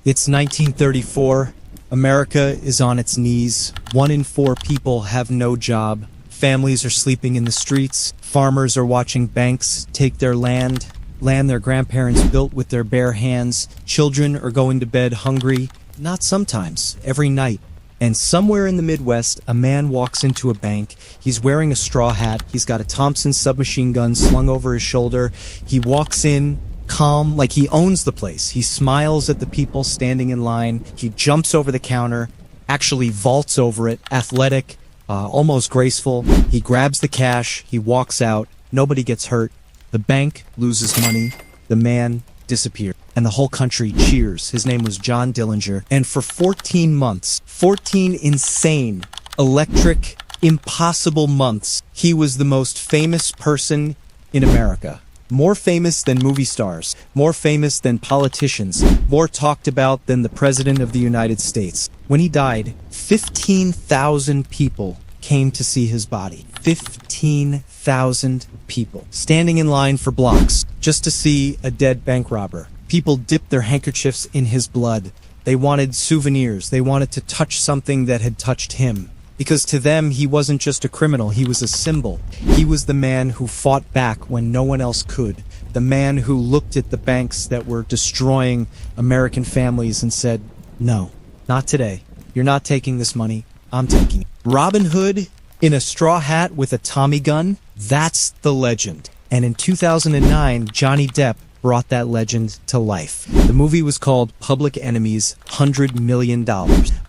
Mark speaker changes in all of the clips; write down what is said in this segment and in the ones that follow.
Speaker 1: It's 1934. America is on its knees. 1 in 4 people have no job. Families are sleeping in the streets. Farmers are watching banks take their land their grandparents built with their bare hands. Children are going to bed hungry. Not sometimes, every night. And somewhere in the Midwest, a man walks into a bank. He's wearing a straw hat. He's got a Thompson submachine gun slung over his shoulder. He walks in calm, like he owns the place. He smiles at the people standing in line. He jumps over the counter, actually vaults over it, athletic, almost graceful. He grabs the cash. He walks out. Nobody gets hurt. The bank loses money. The man disappeared. And the whole country cheers. His name was John Dillinger. And for 14 months, 14 insane, electric, impossible months, he was the most famous person in America. More famous than movie stars, more famous than politicians, more talked about than the President of the United States. When he died, 15,000 people came to see his body. 15,000 people standing in line for blocks just to see a dead bank robber. People dipped their handkerchiefs in his blood. They wanted souvenirs. They wanted to touch something that had touched him. Because to them, he wasn't just a criminal, he was a symbol. He was the man who fought back when no one else could. The man who looked at the banks that were destroying American families and said, "No, not today. You're not taking this money. I'm taking it." Robin Hood in a straw hat with a Tommy gun, that's the legend. And in 2009, Johnny Depp brought that legend to life. The movie was called Public Enemies, $100 million.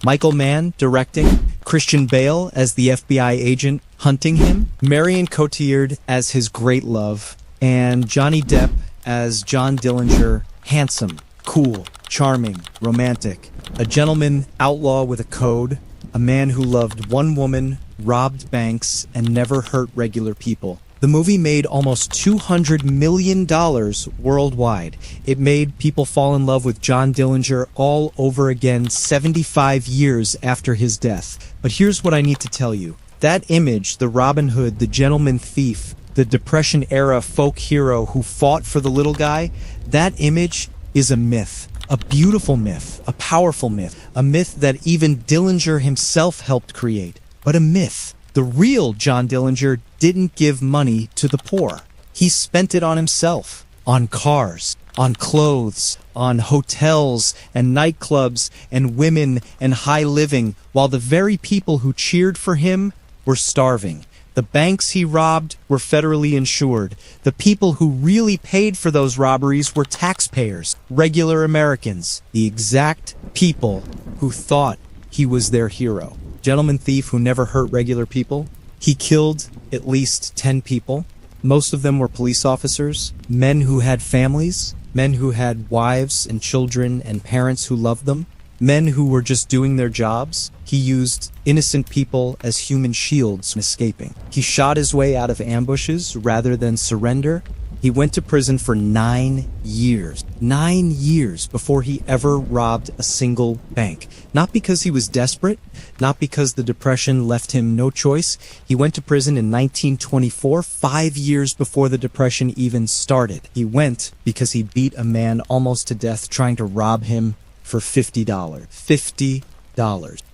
Speaker 1: Michael Mann directing, Christian Bale as the FBI agent hunting him, Marion Cotillard as his great love, and Johnny Depp as John Dillinger, handsome, cool, charming, romantic, a gentleman outlaw with a code, a man who loved one woman, robbed banks, and never hurt regular people. The movie made almost $200 million worldwide. It made people fall in love with John Dillinger all over again 75 years after his death. But here's what I need to tell you. That image, the Robin Hood, the gentleman thief, the Depression-era folk hero who fought for the little guy, that image is a myth. A beautiful myth, a powerful myth, a myth that even Dillinger himself helped create. But a myth. The real John Dillinger didn't give money to the poor. He spent it on himself, on cars, on clothes, on hotels and nightclubs and women and high living, while the very people who cheered for him were starving. The banks he robbed were federally insured. The people who really paid for those robberies were taxpayers, regular Americans, the exact people who thought he was their hero. Gentleman thief who never hurt regular people. He killed at least 10 people. Most of them were police officers, men who had families, men who had wives and children and parents who loved them, men who were just doing their jobs. He used innocent people as human shields from escaping. He shot his way out of ambushes rather than surrender. He went to prison for 9 years. 9 years before he ever robbed a single bank. Not because he was desperate, not because the Depression left him no choice. He went to prison in 1924, 5 years before the Depression even started. He went because he beat a man almost to death trying to rob him for $50. $50.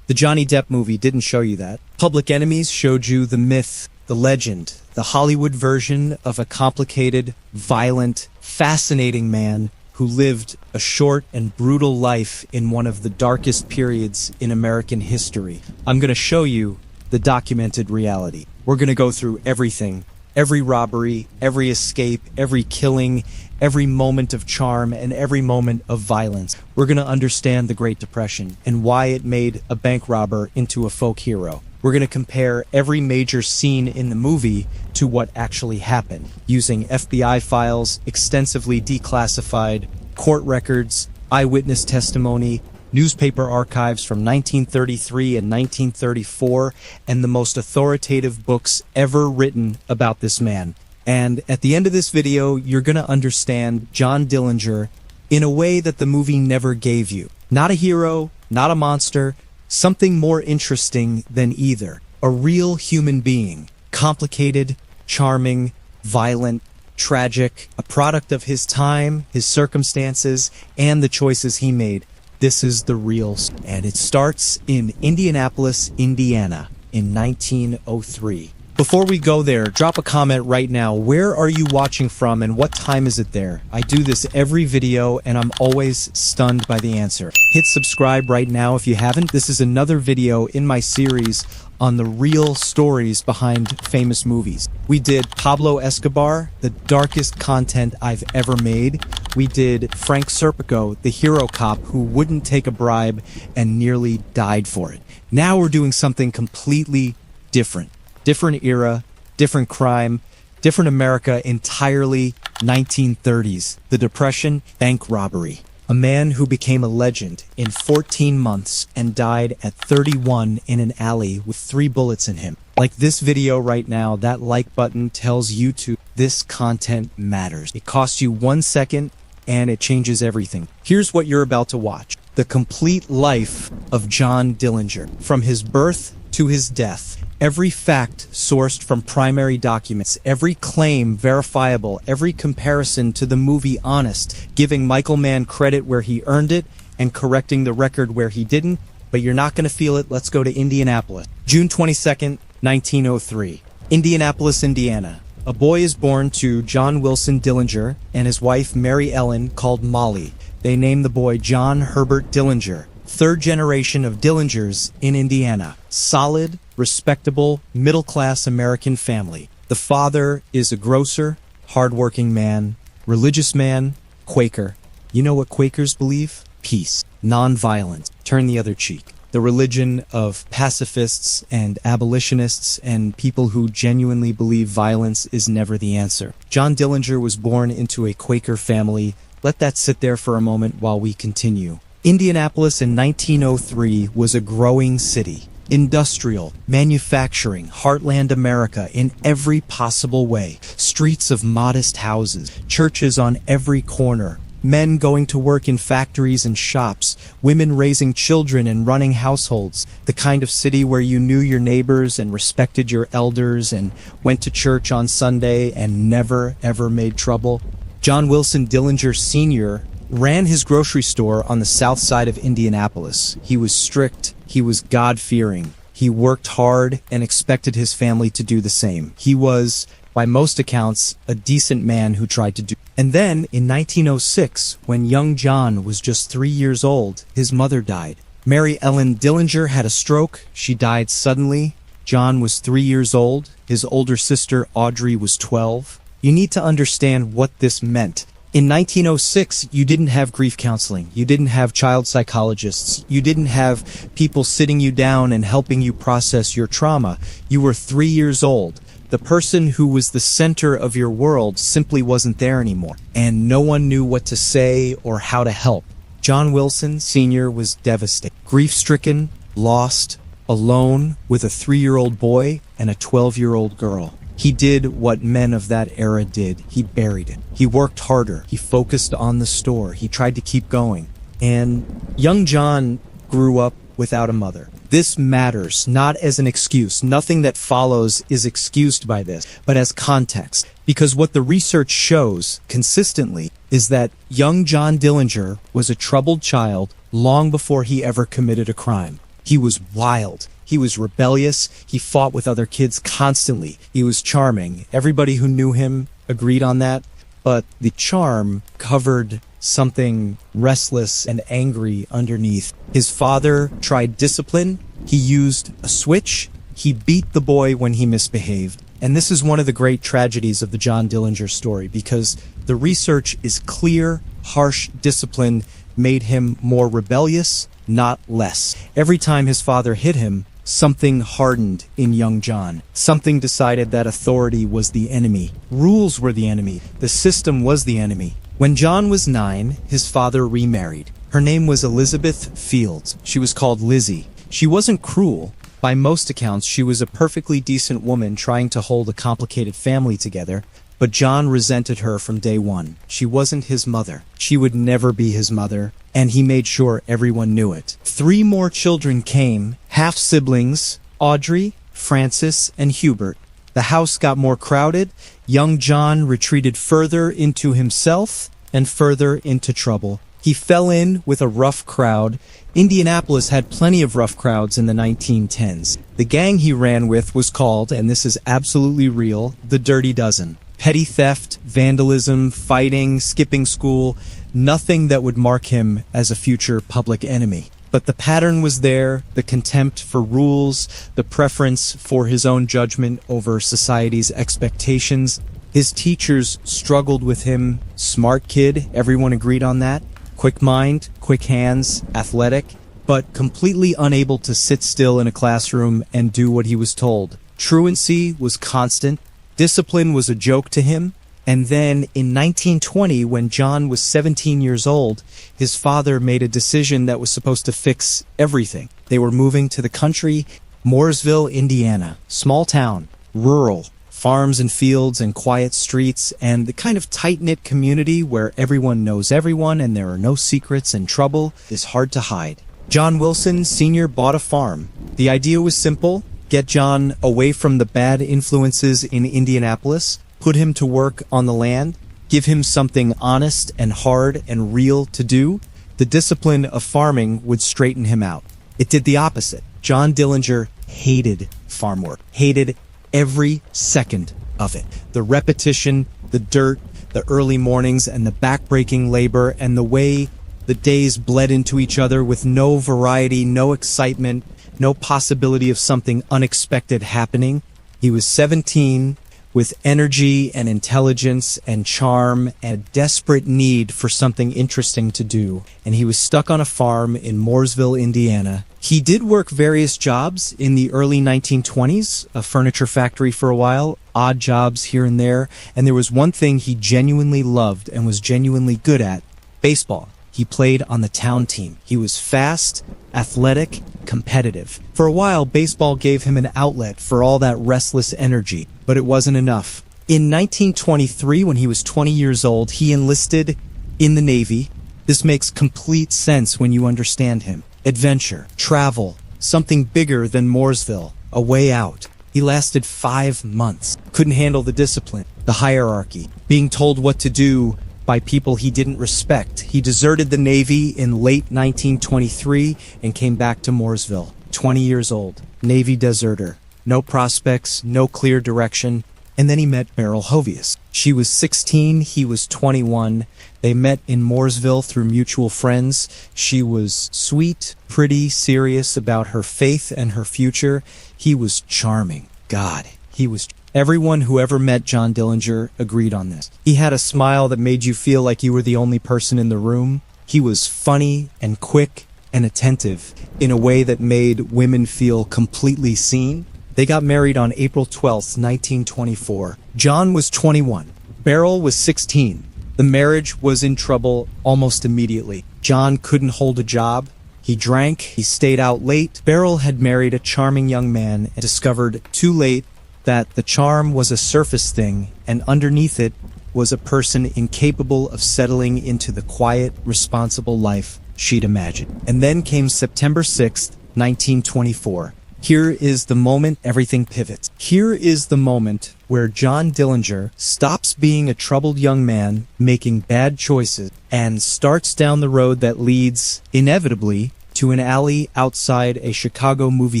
Speaker 1: The Johnny Depp movie didn't show you that. Public Enemies showed you the myth, the legend, the Hollywood version of a complicated, violent, fascinating man who lived a short and brutal life in one of the darkest periods in American history. I'm going to show you the documented reality. We're going to go through everything, every robbery, every escape, every killing, every moment of charm, and every moment of violence. We're going to understand the Great Depression and why it made a bank robber into a folk hero. We're going to compare every major scene in the movie to what actually happened, using FBI files, extensively declassified, court records, eyewitness testimony, newspaper archives from 1933 and 1934, and the most authoritative books ever written about this man. And at the end of this video, you're going to understand John Dillinger in a way that the movie never gave you. Not a hero, not a monster, something more interesting than either. A real human being. Complicated, charming, violent, tragic, a product of his time, his circumstances, and the choices he made. This is the real and it starts in Indianapolis, Indiana in 1903. Before we go there, drop a comment right now. Where are you watching from and what time is it there? I do this every video and I'm always stunned by the answer. Hit subscribe right now if you haven't. This is another video in my series on the real stories behind famous movies. We did Pablo Escobar, the darkest content I've ever made. We did Frank Serpico, the hero cop who wouldn't take a bribe and nearly died for it. Now we're doing something completely different. Different era, different crime, different America, entirely 1930s. The Depression, bank robbery. A man who became a legend in 14 months and died at 31 in an alley with 3 bullets in him. Like this video right now, that like button tells YouTube this content matters. It costs you 1 second and it changes everything. Here's what you're about to watch. The complete life of John Dillinger. From his birth to his death. Every fact sourced from primary documents, every claim verifiable, every comparison to the movie honest, giving Michael Mann credit where he earned it and correcting the record where he didn't, but you're not going to feel it. Let's go to Indianapolis. June 22nd, 1903. Indianapolis, Indiana. A boy is born to John Wilson Dillinger and his wife Mary Ellen, called Molly. They name the boy John Herbert Dillinger. Third generation of Dillingers in Indiana. Solid, respectable, middle-class American family. The father is a grocer, hardworking man, religious man, Quaker. You know what Quakers believe? Peace, non-violence, turn the other cheek. The religion of pacifists and abolitionists and people who genuinely believe violence is never the answer. John Dillinger was born into a Quaker family. Let that sit there for a moment while we continue. Indianapolis in 1903 was a growing city. Industrial, manufacturing, heartland America in every possible way. Streets of modest houses, churches on every corner, men going to work in factories and shops, women raising children and running households. The kind of city where you knew your neighbors and respected your elders and went to church on Sunday and never ever made trouble. John Wilson Dillinger Sr. ran his grocery store on the south side of Indianapolis. He was strict, he was God-fearing, he worked hard and expected his family to do the same. He was, by most accounts, a decent man who tried to do. And then, in 1906, when young John was just 3 years old, his mother died. Mary Ellen Dillinger had a stroke. She died suddenly. John was 3 years old. His older sister, Audrey, was 12. You need to understand what this meant. In 1906, you didn't have grief counseling. You didn't have child psychologists. You didn't have people sitting you down and helping you process your trauma. You were 3 years old. The person who was the center of your world simply wasn't there anymore, and no one knew what to say or how to help. John Wilson Sr. was devastated, grief-stricken, lost, alone with a 3-year-old boy and a 12-year-old girl. He did what men of that era did. He buried it. He worked harder. He focused on the store. He tried to keep going. And young John grew up without a mother. This matters, not as an excuse. Nothing that follows is excused by this, but as context. Because what the research shows consistently is that young John Dillinger was a troubled child long before he ever committed a crime. He was wild. He was rebellious. He fought with other kids constantly. He was charming. Everybody who knew him agreed on that. But the charm covered something restless and angry underneath. His father tried discipline. He used a switch. He beat the boy when he misbehaved. And this is one of the great tragedies of the John Dillinger story, because the research is clear. Harsh discipline made him more rebellious, not less. Every time his father hit him, something hardened in young John. Something decided that authority was the enemy. Rules were the enemy. The system was the enemy. When John was 9, his father remarried. Her name was Elizabeth Fields. She was called Lizzie. She wasn't cruel. By most accounts, she was a perfectly decent woman trying to hold a complicated family together. But John resented her from day one. She wasn't his mother. She would never be his mother, and he made sure everyone knew it. 3 more children came, half-siblings, Audrey, Francis, and Hubert. The house got more crowded. Young John retreated further into himself and further into trouble. He fell in with a rough crowd. Indianapolis had plenty of rough crowds in the 1910s. The gang he ran with was called, and this is absolutely real, the Dirty Dozen. Petty theft, vandalism, fighting, skipping school, nothing that would mark him as a future public enemy. But the pattern was there, the contempt for rules, the preference for his own judgment over society's expectations. His teachers struggled with him. Smart kid, everyone agreed on that. Quick mind, quick hands, athletic, but completely unable to sit still in a classroom and do what he was told. Truancy was constant. Discipline was a joke to him. And then in 1920, when John was 17 years old, his father made a decision that was supposed to fix everything. They were moving to the country, Mooresville, Indiana, small town, rural, farms and fields and quiet streets, and the kind of tight-knit community where everyone knows everyone and there are no secrets, and trouble is hard to hide. John Wilson Sr. bought a farm. The idea was simple: get John away from the bad influences in Indianapolis, put him to work on the land, give him something honest and hard and real to do. The discipline of farming would straighten him out. It did the opposite. John Dillinger hated farm work, hated every second of it. The repetition, the dirt, the early mornings, and the backbreaking labor, and the way the days bled into each other with no variety, no excitement, no possibility of something unexpected happening. He was 17, with energy and intelligence and charm and a desperate need for something interesting to do, and he was stuck on a farm in Mooresville, Indiana. He did work various jobs in the early 1920s, a furniture factory for a while, odd jobs here and there, and there was one thing he genuinely loved and was genuinely good at: baseball. He played on the town team. He was fast, athletic, competitive. For a while, baseball gave him an outlet for all that restless energy, but it wasn't enough. In 1923, when he was 20 years old, he enlisted in the Navy. This makes complete sense when you understand him. Adventure, travel, something bigger than Mooresville, a way out. He lasted 5 months. Couldn't handle the discipline, the hierarchy, being told what to do by people he didn't respect. He deserted the Navy in late 1923 and came back to Mooresville. 20 years old, Navy deserter, no prospects, no clear direction. And then he met Beryl Hovius. She was 16, he was 21. They met in Mooresville through mutual friends. She was sweet, pretty, serious about her faith and her future. He was charming. God, he was. Everyone who ever met John Dillinger agreed on this. He had a smile that made you feel like you were the only person in the room. He was funny and quick and attentive in a way that made women feel completely seen. They got married on April 12th, 1924. John was 21. Beryl was 16. The marriage was in trouble almost immediately. John couldn't hold a job. He drank. He stayed out late. Beryl had married a charming young man and discovered too late that the charm was a surface thing, and underneath it was a person incapable of settling into the quiet, responsible life she'd imagined. And then came September 6th, 1924. Here is the moment everything pivots. Here is the moment where John Dillinger stops being a troubled young man making bad choices and starts down the road that leads, inevitably, to an alley outside a Chicago movie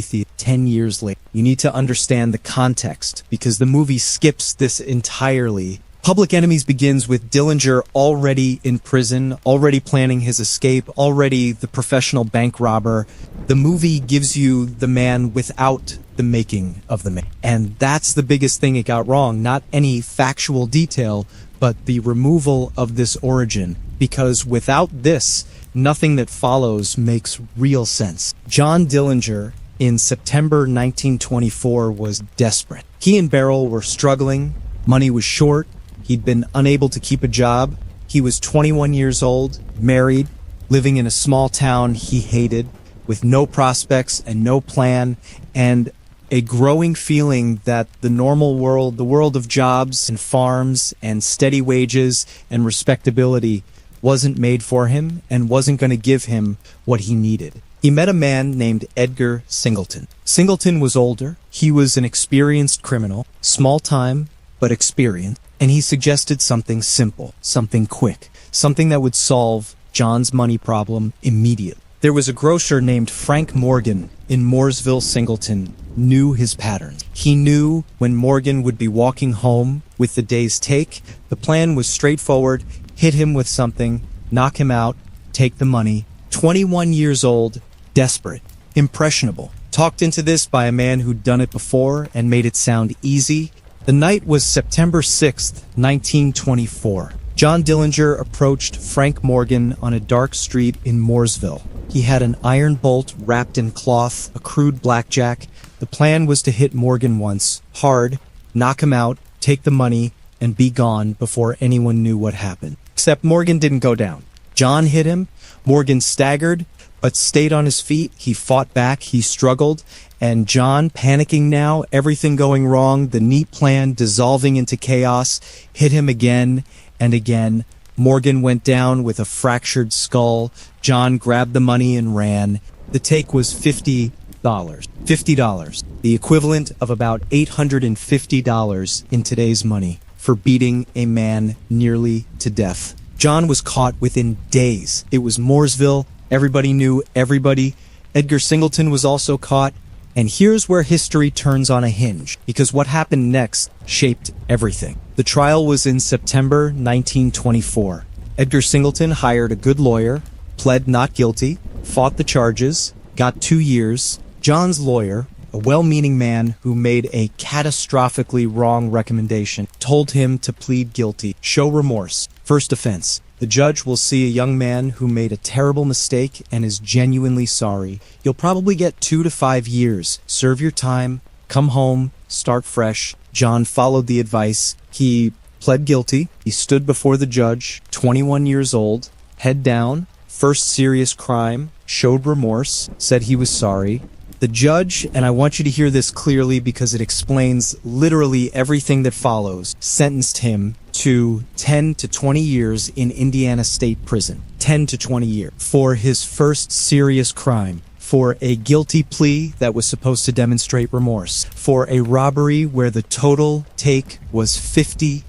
Speaker 1: theater 10 years later. You need to understand the context, because the movie skips this entirely. Public Enemies begins with Dillinger already in prison, already planning his escape, already the professional bank robber. The movie gives you the man without the making of the man. And that's the biggest thing it got wrong. Not any factual detail, but the removal of this origin. Because without this, nothing that follows makes real sense. John Dillinger, in September 1924, was desperate. He and Beryl were struggling. Money was short. He'd been unable to keep a job. He was 21 years old, married, living in a small town he hated, with no prospects and no plan, and a growing feeling that the normal world, the world of jobs and farms and steady wages and respectability, wasn't made for him and wasn't going to give him what he needed. He met a man named Edgar Singleton. Singleton was older. He was an experienced criminal, small time, but experienced. And he suggested something simple, something quick, something that would solve John's money problem immediately. There was a grocer named Frank Morgan in Mooresville, Singleton, knew his patterns. He knew when Morgan would be walking home with the day's take. The plan was straightforward: hit him with something, knock him out, take the money. 21 years old, desperate, impressionable. Talked into this by a man who'd done it before and made it sound easy. The night was September 6th, 1924. John Dillinger approached Frank Morgan on a dark street in Mooresville. He had an iron bolt wrapped in cloth, a crude blackjack. The plan was to hit Morgan once, hard, knock him out, take the money, and be gone before anyone knew what happened. Except Morgan didn't go down. John hit him. Morgan staggered, but stayed on his feet. He fought back, he struggled, and John, panicking now, everything going wrong, the neat plan dissolving into chaos, hit him again and again. Morgan went down with a fractured skull. John grabbed the money and ran. The take was $50. $50. The equivalent of about $850 in today's money for beating a man nearly to death. John was caught within days. It was Mooresville. Everybody knew everybody. Edgar Singleton was also caught. And here's where history turns on a hinge, because what happened next shaped everything. The trial was in September 1924. Edgar Singleton hired a good lawyer, pled not guilty, fought the charges, got 2 years. John's lawyer, a well-meaning man who made a catastrophically wrong recommendation, told him to plead guilty, show remorse. First offense. The judge will see a young man who made a terrible mistake and is genuinely sorry. You'll probably get 2 to 5 years. Serve your time, come home, start fresh. John followed the advice. He pled guilty. He stood before the judge, 21 years old, head down, first serious crime, showed remorse, said he was sorry. The judge, and I want you to hear this clearly because it explains literally everything that follows, sentenced him to 10 to 20 years in Indiana State Prison. 10 to 20 years for his first serious crime, for a guilty plea that was supposed to demonstrate remorse, for a robbery where the total take was $50.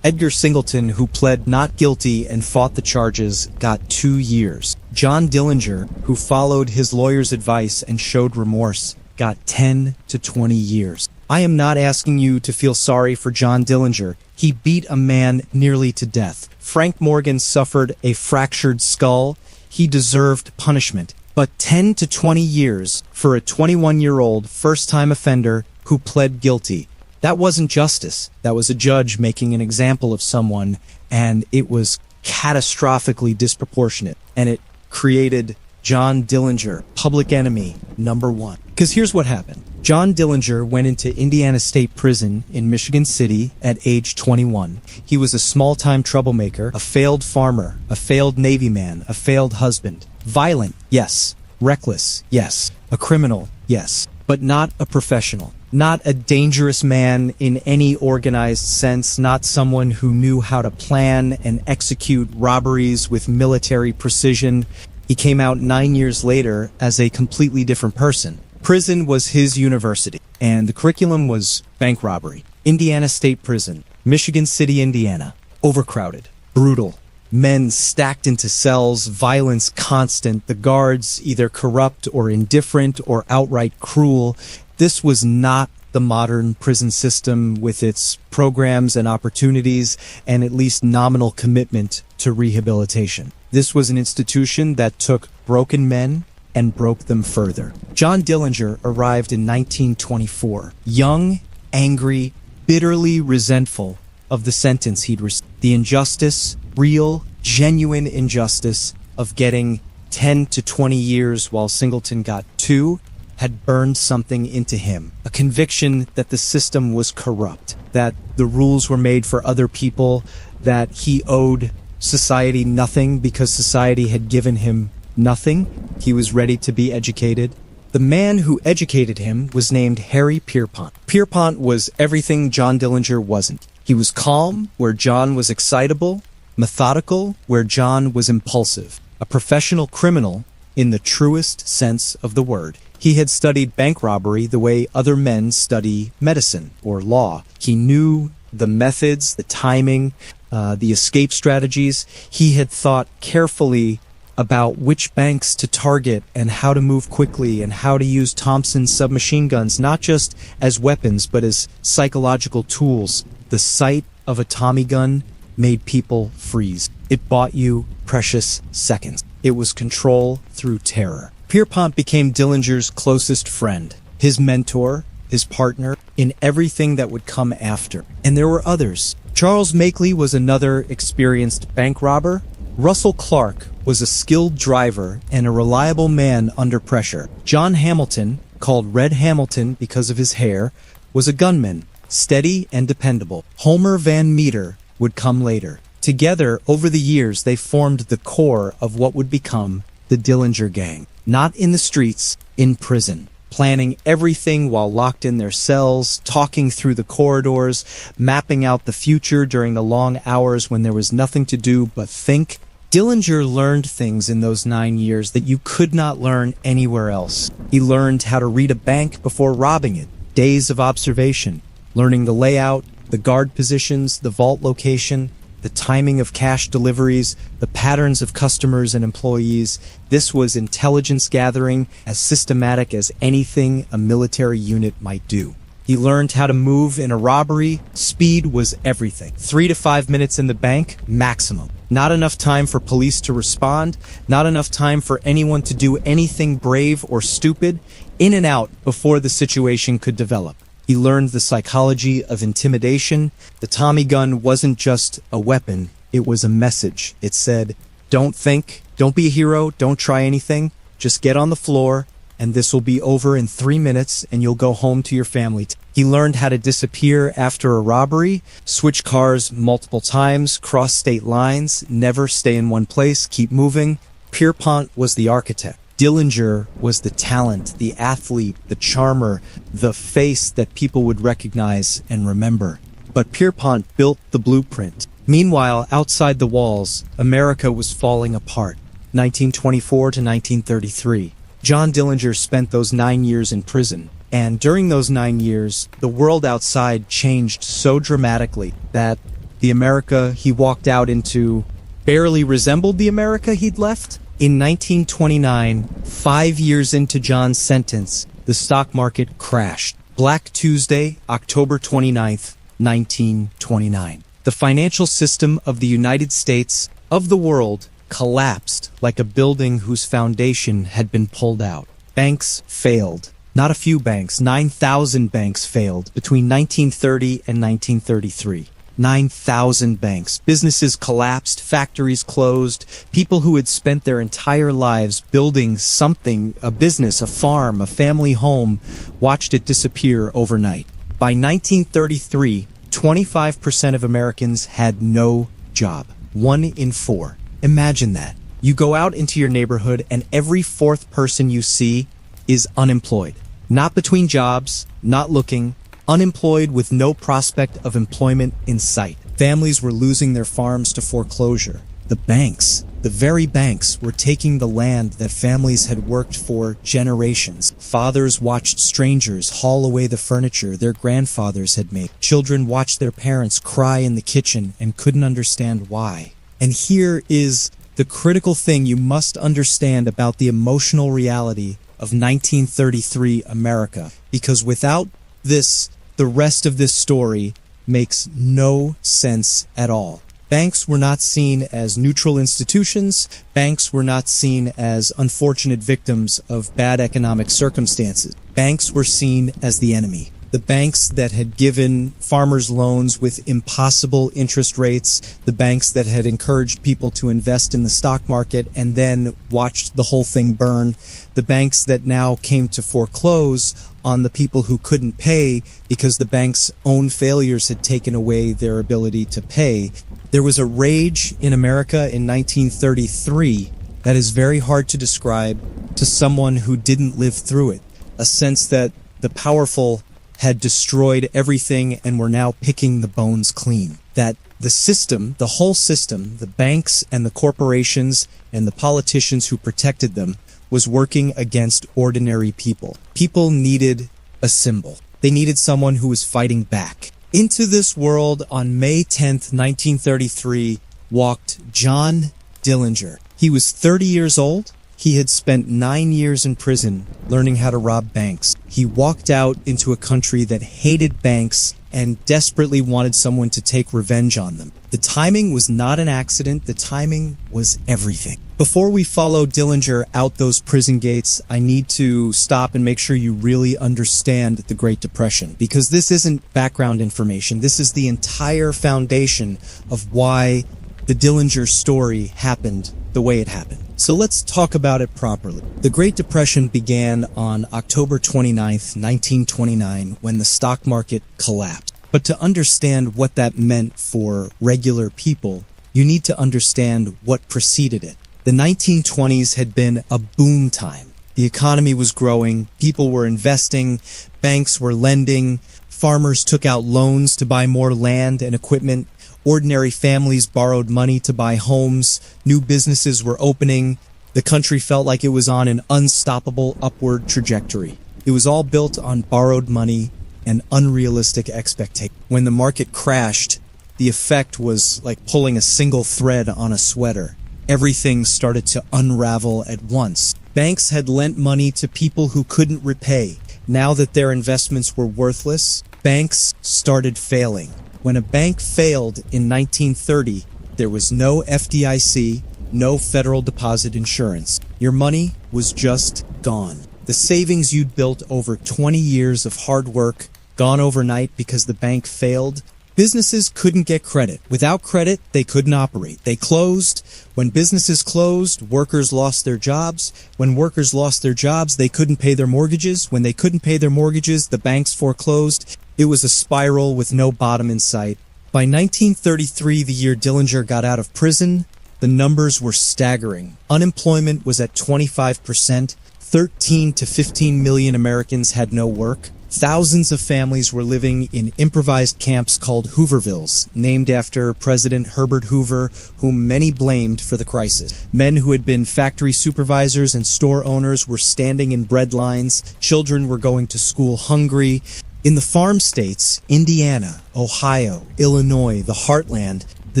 Speaker 1: Edgar Singleton, who pled not guilty and fought the charges, got 2 years. John Dillinger, who followed his lawyer's advice and showed remorse, got 10 to 20 years. I am not asking you to feel sorry for John Dillinger. He beat a man nearly to death. Frank Morgan suffered a fractured skull. He deserved punishment. But 10 to 20 years for a 21-year-old first-time offender who pled guilty. That wasn't justice. That was a judge making an example of someone, and it was catastrophically disproportionate. And it created John Dillinger, public enemy #1. Because here's what happened. John Dillinger went into Indiana State Prison in Michigan City at age 21. He was a small-time troublemaker, a failed farmer, a failed Navy man, a failed husband. Violent, yes. Reckless, yes. A criminal, yes. But not a professional. Not a dangerous man in any organized sense, not someone who knew how to plan and execute robberies with military precision. He came out 9 years later as a completely different person. Prison was his university, and the curriculum was bank robbery. Indiana State Prison, Michigan City, Indiana. Overcrowded, brutal. Men stacked into cells, violence constant, the guards either corrupt or indifferent or outright cruel. This was not the modern prison system with its programs and opportunities and at least nominal commitment to rehabilitation. This was an institution that took broken men and broke them further. John Dillinger arrived in 1924, young, angry, bitterly resentful of the sentence he'd received. The injustice, real, genuine injustice of getting 10 to 20 years while Singleton got 2, had burned something into him. A conviction that the system was corrupt, that the rules were made for other people, that he owed society nothing because society had given him nothing. He was ready to be educated. The man who educated him was named Harry Pierpont. Pierpont was everything John Dillinger wasn't. He was calm where John was excitable, methodical where John was impulsive, a professional criminal in the truest sense of the word. He had studied bank robbery the way other men study medicine or law. He knew the methods, the timing, the escape strategies. He had thought carefully about which banks to target and how to move quickly and how to use Thompson submachine guns, not just as weapons, but as psychological tools. The sight of a Tommy gun made people freeze. It bought you precious seconds. It was control through terror. Pierpont became Dillinger's closest friend, his mentor, his partner, in everything that would come after. And there were others. Charles Makeley was another experienced bank robber. Russell Clark was a skilled driver and a reliable man under pressure. John Hamilton, called Red Hamilton because of his hair, was a gunman, steady and dependable. Homer Van Meter would come later. Together, over the years, they formed the core of what would become the Dillinger Gang. Not in the streets, in prison. Planning everything while locked in their cells, talking through the corridors, mapping out the future during the long hours when there was nothing to do but think. Dillinger learned things in those 9 years that you could not learn anywhere else. He learned how to read a bank before robbing it. Days of observation, learning the layout, the guard positions, the vault location, the timing of cash deliveries, the patterns of customers and employees. This was intelligence gathering as systematic as anything a military unit might do. He learned how to move in a robbery. Speed was everything. 3 to 5 minutes in the bank, maximum. Not enough time for police to respond, not enough time for anyone to do anything brave or stupid. In and out before the situation could develop. He learned the psychology of intimidation. The Tommy gun wasn't just a weapon, it was a message. It said, don't think, don't be a hero, don't try anything, just get on the floor, and this will be over in 3 minutes, and you'll go home to your family. He learned how to disappear after a robbery, switch cars multiple times, cross state lines, never stay in one place, keep moving. Pierpont was the architect. Dillinger was the talent, the athlete, the charmer, the face that people would recognize and remember. But Pierpont built the blueprint. Meanwhile, outside the walls, America was falling apart. 1924 to 1933. John Dillinger spent those 9 years in prison. And during those 9 years, the world outside changed so dramatically that the America he walked out into barely resembled the America he'd left. In 1929, 5 years into John's sentence, the stock market crashed. Black Tuesday, October 29th, 1929. The financial system of the United States, of the world, collapsed like a building whose foundation had been pulled out. Banks failed. Not a few banks, 9,000 banks failed between 1930 and 1933. 9,000 banks. Businesses collapsed, factories closed. People who had spent their entire lives building something, a business, a farm, a family home, watched it disappear overnight. By 1933, 25% of Americans had no job. 1 in 4. Imagine that. You go out into your neighborhood and every fourth person you see is unemployed. Not between jobs, not looking, unemployed with no prospect of employment in sight. Families were losing their farms to foreclosure. The banks, the very banks, were taking the land that families had worked for generations. Fathers watched strangers haul away the furniture their grandfathers had made. Children watched their parents cry in the kitchen and couldn't understand why. And here is the critical thing you must understand about the emotional reality of 1933 America, because without this, the rest of this story makes no sense at all. Banks were not seen as neutral institutions. Banks were not seen as unfortunate victims of bad economic circumstances. Banks were seen as the enemy. The banks that had given farmers loans with impossible interest rates, the banks that had encouraged people to invest in the stock market and then watched the whole thing burn, the banks that now came to foreclose on the people who couldn't pay because the bank's own failures had taken away their ability to pay. There was a rage in America in 1933 that is very hard to describe to someone who didn't live through it. A sense that the powerful had destroyed everything and were now picking the bones clean. That the system, the whole system, the banks and the corporations and the politicians who protected them, was working against ordinary people. People needed a symbol. They needed someone who was fighting back. Into this world on May 10th, 1933, walked John Dillinger. He was 30 years old. He had spent 9 years in prison learning how to rob banks. He walked out into a country that hated banks and desperately wanted someone to take revenge on them. The timing was not an accident. The timing was everything. Before we follow Dillinger out those prison gates, I need to stop and make sure you really understand the Great Depression, because this isn't background information. This is the entire foundation of why the Dillinger story happened the way it happened. So let's talk about it properly. The Great Depression began on October 29th, 1929, when the stock market collapsed. But to understand what that meant for regular people, you need to understand what preceded it. The 1920s had been a boom time. The economy was growing, people were investing, banks were lending, farmers took out loans to buy more land and equipment, ordinary families borrowed money to buy homes, new businesses were opening. The country felt like it was on an unstoppable upward trajectory. It was all built on borrowed money and unrealistic expectations. When the market crashed, the effect was like pulling a single thread on a sweater. Everything started to unravel at once. Banks had lent money to people who couldn't repay. Now that their investments were worthless, banks started failing. When a bank failed in 1930, there was no FDIC, no federal deposit insurance. Your money was just gone. The savings you'd built over 20 years of hard work, gone overnight because the bank failed. Businesses couldn't get credit. Without credit, they couldn't operate. They closed. When businesses closed, workers lost their jobs. When workers lost their jobs, they couldn't pay their mortgages. When they couldn't pay their mortgages, the banks foreclosed. It was a spiral with no bottom in sight. By 1933, the year Dillinger got out of prison, the numbers were staggering. Unemployment was at 25%. 13 to 15 million Americans had no work. Thousands of families were living in improvised camps called Hoovervilles, named after President Herbert Hoover, whom many blamed for the crisis. Men who had been factory supervisors and store owners were standing in bread lines. Children were going to school hungry. In the farm states, Indiana, Ohio, Illinois, the heartland, the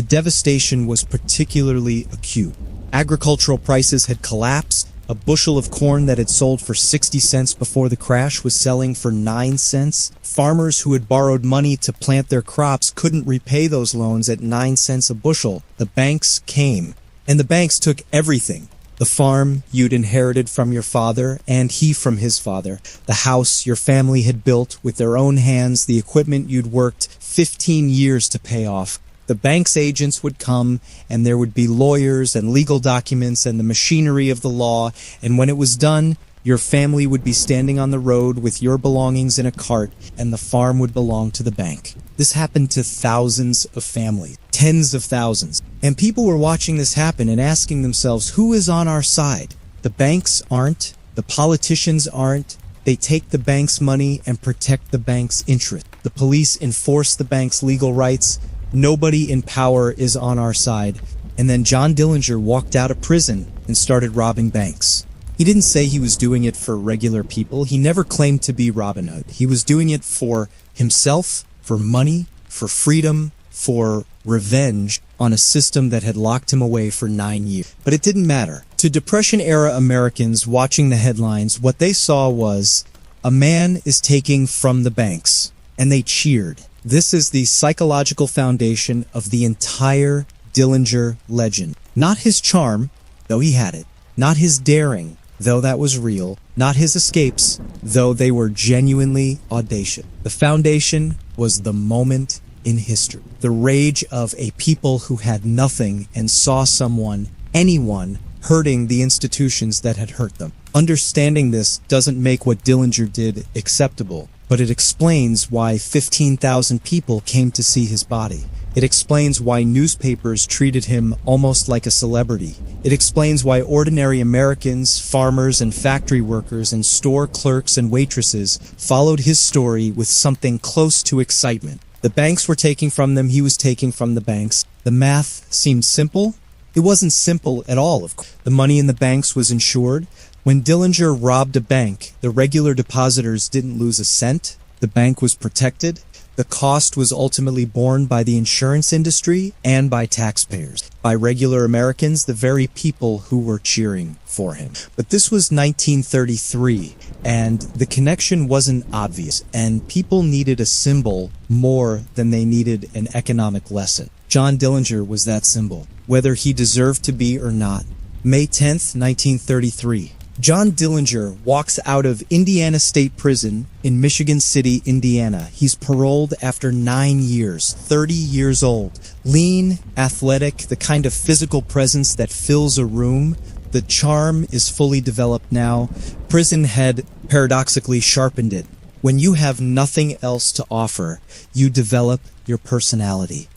Speaker 1: devastation was particularly acute. Agricultural prices had collapsed. A bushel of corn that had sold for 60 cents before the crash was selling for 9 cents. Farmers who had borrowed money to plant their crops couldn't repay those loans at 9 cents a bushel. The banks came, and the banks took everything. The farm you'd inherited from your father, and he from his father. The house your family had built with their own hands, the equipment you'd worked 15 years to pay off. The bank's agents would come, and there would be lawyers and legal documents and the machinery of the law, and when it was done, your family would be standing on the road with your belongings in a cart, and the farm would belong to the bank. This happened to thousands of families, tens of thousands, and people were watching this happen and asking themselves, who is on our side? The banks aren't, the politicians aren't. They take the bank's money and protect the bank's interest. The police enforce the bank's legal rights. Nobody in power is on our side. And then John Dillinger walked out of prison and started robbing banks. He didn't say he was doing it for regular people. He never claimed to be Robin Hood. He was doing it for himself, for money, for freedom, for revenge on a system that had locked him away for 9 years. But it didn't matter. To Depression-era Americans watching the headlines, what they saw was, a man is taking from the banks. And they cheered. This is the psychological foundation of the entire Dillinger legend. Not his charm, though he had it. Not his daring, though that was real. Not his escapes, though they were genuinely audacious. The foundation was the moment in history. The rage of a people who had nothing and saw someone, anyone, hurting the institutions that had hurt them. Understanding this doesn't make what Dillinger did acceptable, but it explains why 15,000 people came to see his body. It explains why newspapers treated him almost like a celebrity. It explains why ordinary Americans, farmers and factory workers and store clerks and waitresses followed his story with something close to excitement. The banks were taking from them, he was taking from the banks. The math seemed simple. It wasn't simple at all, of course. The money in the banks was insured. When Dillinger robbed a bank, the regular depositors didn't lose a cent. The bank was protected. The cost was ultimately borne by the insurance industry and by taxpayers, by regular Americans, the very people who were cheering for him. But this was 1933, and the connection wasn't obvious, and people needed a symbol more than they needed an economic lesson. John Dillinger was that symbol, whether he deserved to be or not. May 10th, 1933. John Dillinger walks out of Indiana State Prison in Michigan City, Indiana. He's paroled after 9 years, 30 years old. Lean, athletic, the kind of physical presence that fills a room. The charm is fully developed now. Prison had paradoxically sharpened it. When you have nothing else to offer, you develop your personality.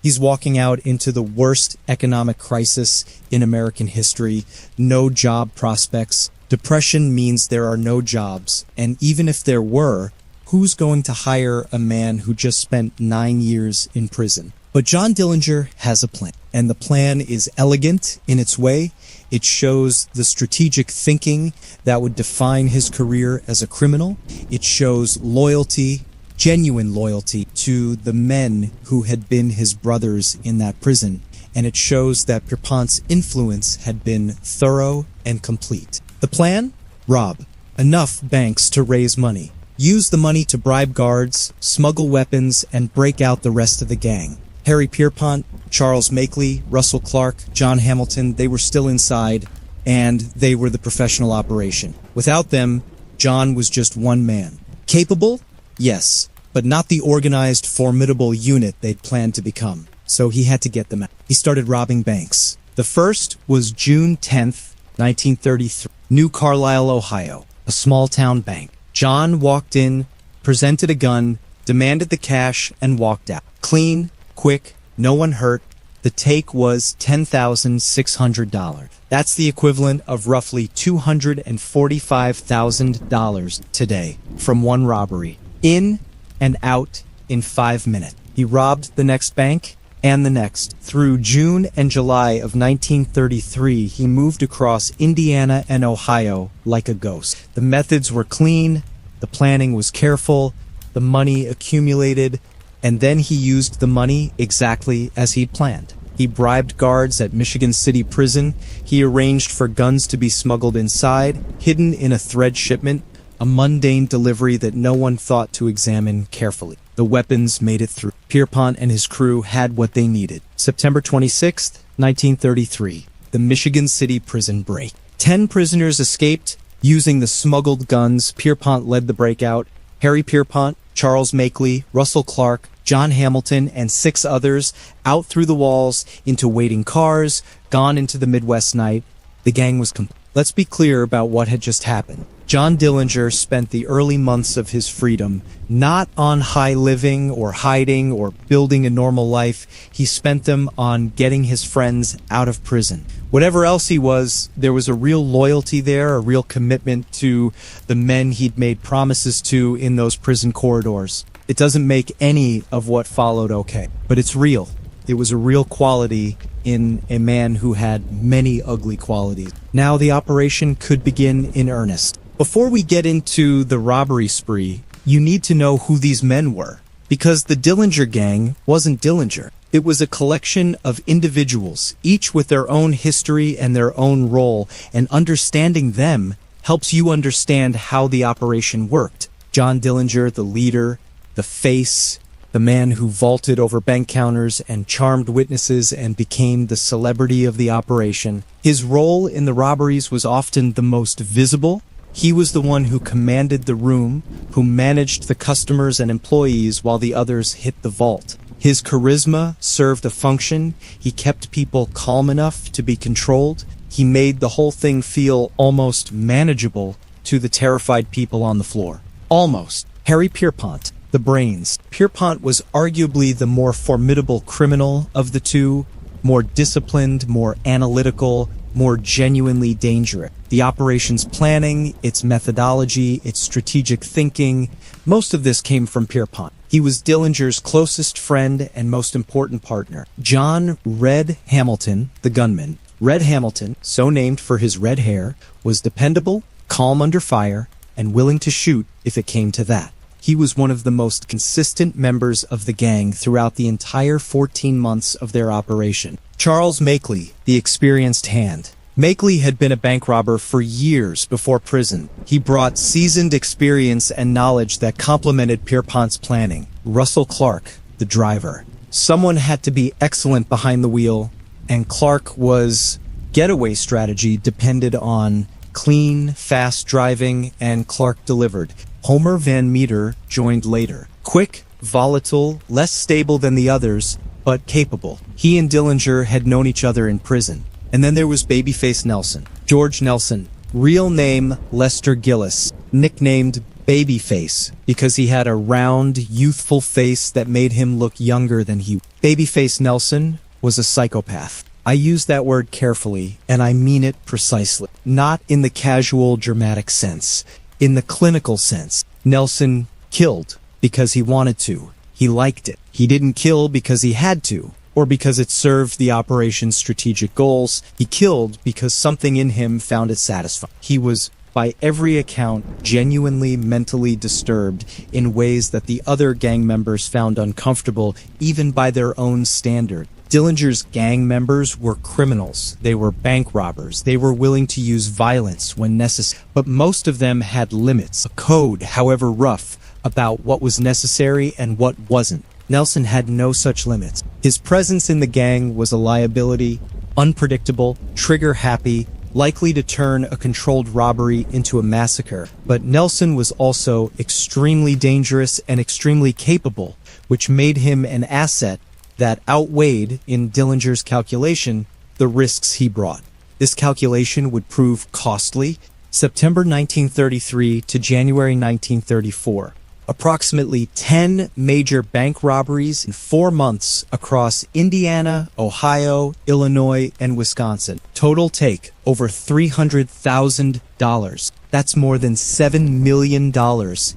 Speaker 1: He's walking out into the worst economic crisis in American history. No job prospects. Depression means there are no jobs. And even if there were, who's going to hire a man who just spent 9 years in prison? But John Dillinger has a plan. And the plan is elegant in its way. It shows the strategic thinking that would define his career as a criminal. It shows loyalty, genuine loyalty to the men who had been his brothers in that prison, and it shows that Pierpont's influence had been thorough and complete. The plan? Rob enough banks to raise money, use the money to bribe guards, smuggle weapons, and break out the rest of the gang. Harry Pierpont, Charles Makeley, Russell Clark, John Hamilton, they were still inside, and they were the professional operation. Without them, John was just one man. Capable? Yes, but not the organized, formidable unit they'd planned to become. So he had to get them out. He started robbing banks. The first was June 10th, 1933, New Carlisle, Ohio, a small-town bank. John walked in, presented a gun, demanded the cash, and walked out. Clean, quick, no one hurt. The take was $10,600. That's the equivalent of roughly $245,000 today from one robbery. In and out in 5 minutes. He robbed the next bank and the next. Through June and July of 1933, he moved across Indiana and Ohio like a ghost. The methods were clean, the planning was careful, the money accumulated, and then he used the money exactly as he'd planned. He bribed guards at Michigan City Prison. He arranged for guns to be smuggled inside, hidden in a thread shipment, a mundane delivery that no one thought to examine carefully. The weapons made it through. Pierpont and his crew had what they needed. September 26th, 1933, the Michigan City prison break. 10 prisoners escaped using the smuggled guns. Pierpont led the breakout. Harry Pierpont, Charles Makeley, Russell Clark, John Hamilton, and 6 others out through the walls into waiting cars, gone into the Midwest night. The gang was complete. Let's be clear about what had just happened. John Dillinger spent the early months of his freedom not on high living or hiding or building a normal life. He spent them on getting his friends out of prison. Whatever else he was, there was a real loyalty there, a real commitment to the men he'd made promises to in those prison corridors. It doesn't make any of what followed okay, but it's real. It was a real quality in a man who had many ugly qualities. Now the operation could begin in earnest. Before we get into the robbery spree, you need to know who these men were. Because the Dillinger gang wasn't Dillinger. It was a collection of individuals, each with their own history and their own role, and understanding them helps you understand how the operation worked. John Dillinger, the leader, the face, the man who vaulted over bank counters and charmed witnesses and became the celebrity of the operation. His role in the robberies was often the most visible. He was the one who commanded the room, who managed the customers and employees while the others hit the vault. His charisma served a function. He kept people calm enough to be controlled. He made the whole thing feel almost manageable to the terrified people on the floor. Almost. Harry Pierpont, the brains. Pierpont was arguably the more formidable criminal of the two, more disciplined, more analytical, more genuinely dangerous. The operation's planning, its methodology, its strategic thinking, most of this came from Pierpont. He was Dillinger's closest friend and most important partner. John Red Hamilton, the gunman. Red Hamilton, so named for his red hair, was dependable, calm under fire, and willing to shoot if it came to that. He was one of the most consistent members of the gang throughout the entire 14 months of their operation. Charles Makeley, the experienced hand. Makeley had been a bank robber for years before prison. He brought seasoned experience and knowledge that complemented Pierpont's planning. Russell Clark, the driver. Someone had to be excellent behind the wheel, and Clark was... Getaway strategy depended on clean, fast driving, and Clark delivered. Homer Van Meter joined later. Quick, volatile, less stable than the others, but capable. He and Dillinger had known each other in prison. And then there was Babyface Nelson. George Nelson. Real name Lester Gillis. Nicknamed Babyface because he had a round, youthful face that made him look younger than he was. Babyface Nelson was a psychopath. I use that word carefully, and I mean it precisely. Not in the casual, dramatic sense. In the clinical sense. Nelson killed because he wanted to. He liked it. He didn't kill because he had to, or because it served the operation's strategic goals. He killed because something in him found it satisfying. He was, by every account, genuinely mentally disturbed in ways that the other gang members found uncomfortable, even by their own standard. Dillinger's gang members were criminals. They were bank robbers. They were willing to use violence when necessary. But most of them had limits, a code, however rough, about what was necessary and what wasn't. Nelson had no such limits. His presence in the gang was a liability, unpredictable, trigger-happy, likely to turn a controlled robbery into a massacre. But Nelson was also extremely dangerous and extremely capable, which made him an asset that outweighed, in Dillinger's calculation, the risks he brought. This calculation would prove costly. September 1933 to January 1934. Approximately 10 major bank robberies in 4 months across Indiana, Ohio, Illinois, and Wisconsin. Total take over $300,000. That's more than $7 million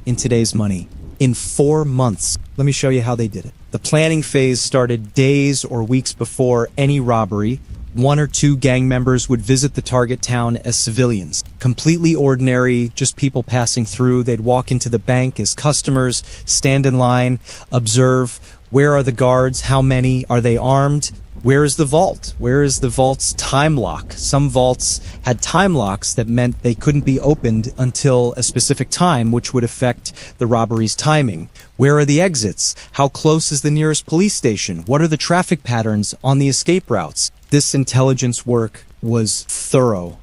Speaker 1: in today's money. In 4 months. Let me show you how they did it. The planning phase started days or weeks before any robbery. 1 or 2 gang members would visit the target town as civilians. Completely ordinary, just people passing through. They'd walk into the bank as customers, stand in line, observe. Where are the guards? How many? Are they armed? Where is the vault? Where is the vault's time lock? Some vaults had time locks that meant they couldn't be opened until a specific time, which would affect the robbery's timing. Where are the exits? How close is the nearest police station? What are the traffic patterns on the escape routes? This intelligence work was thorough,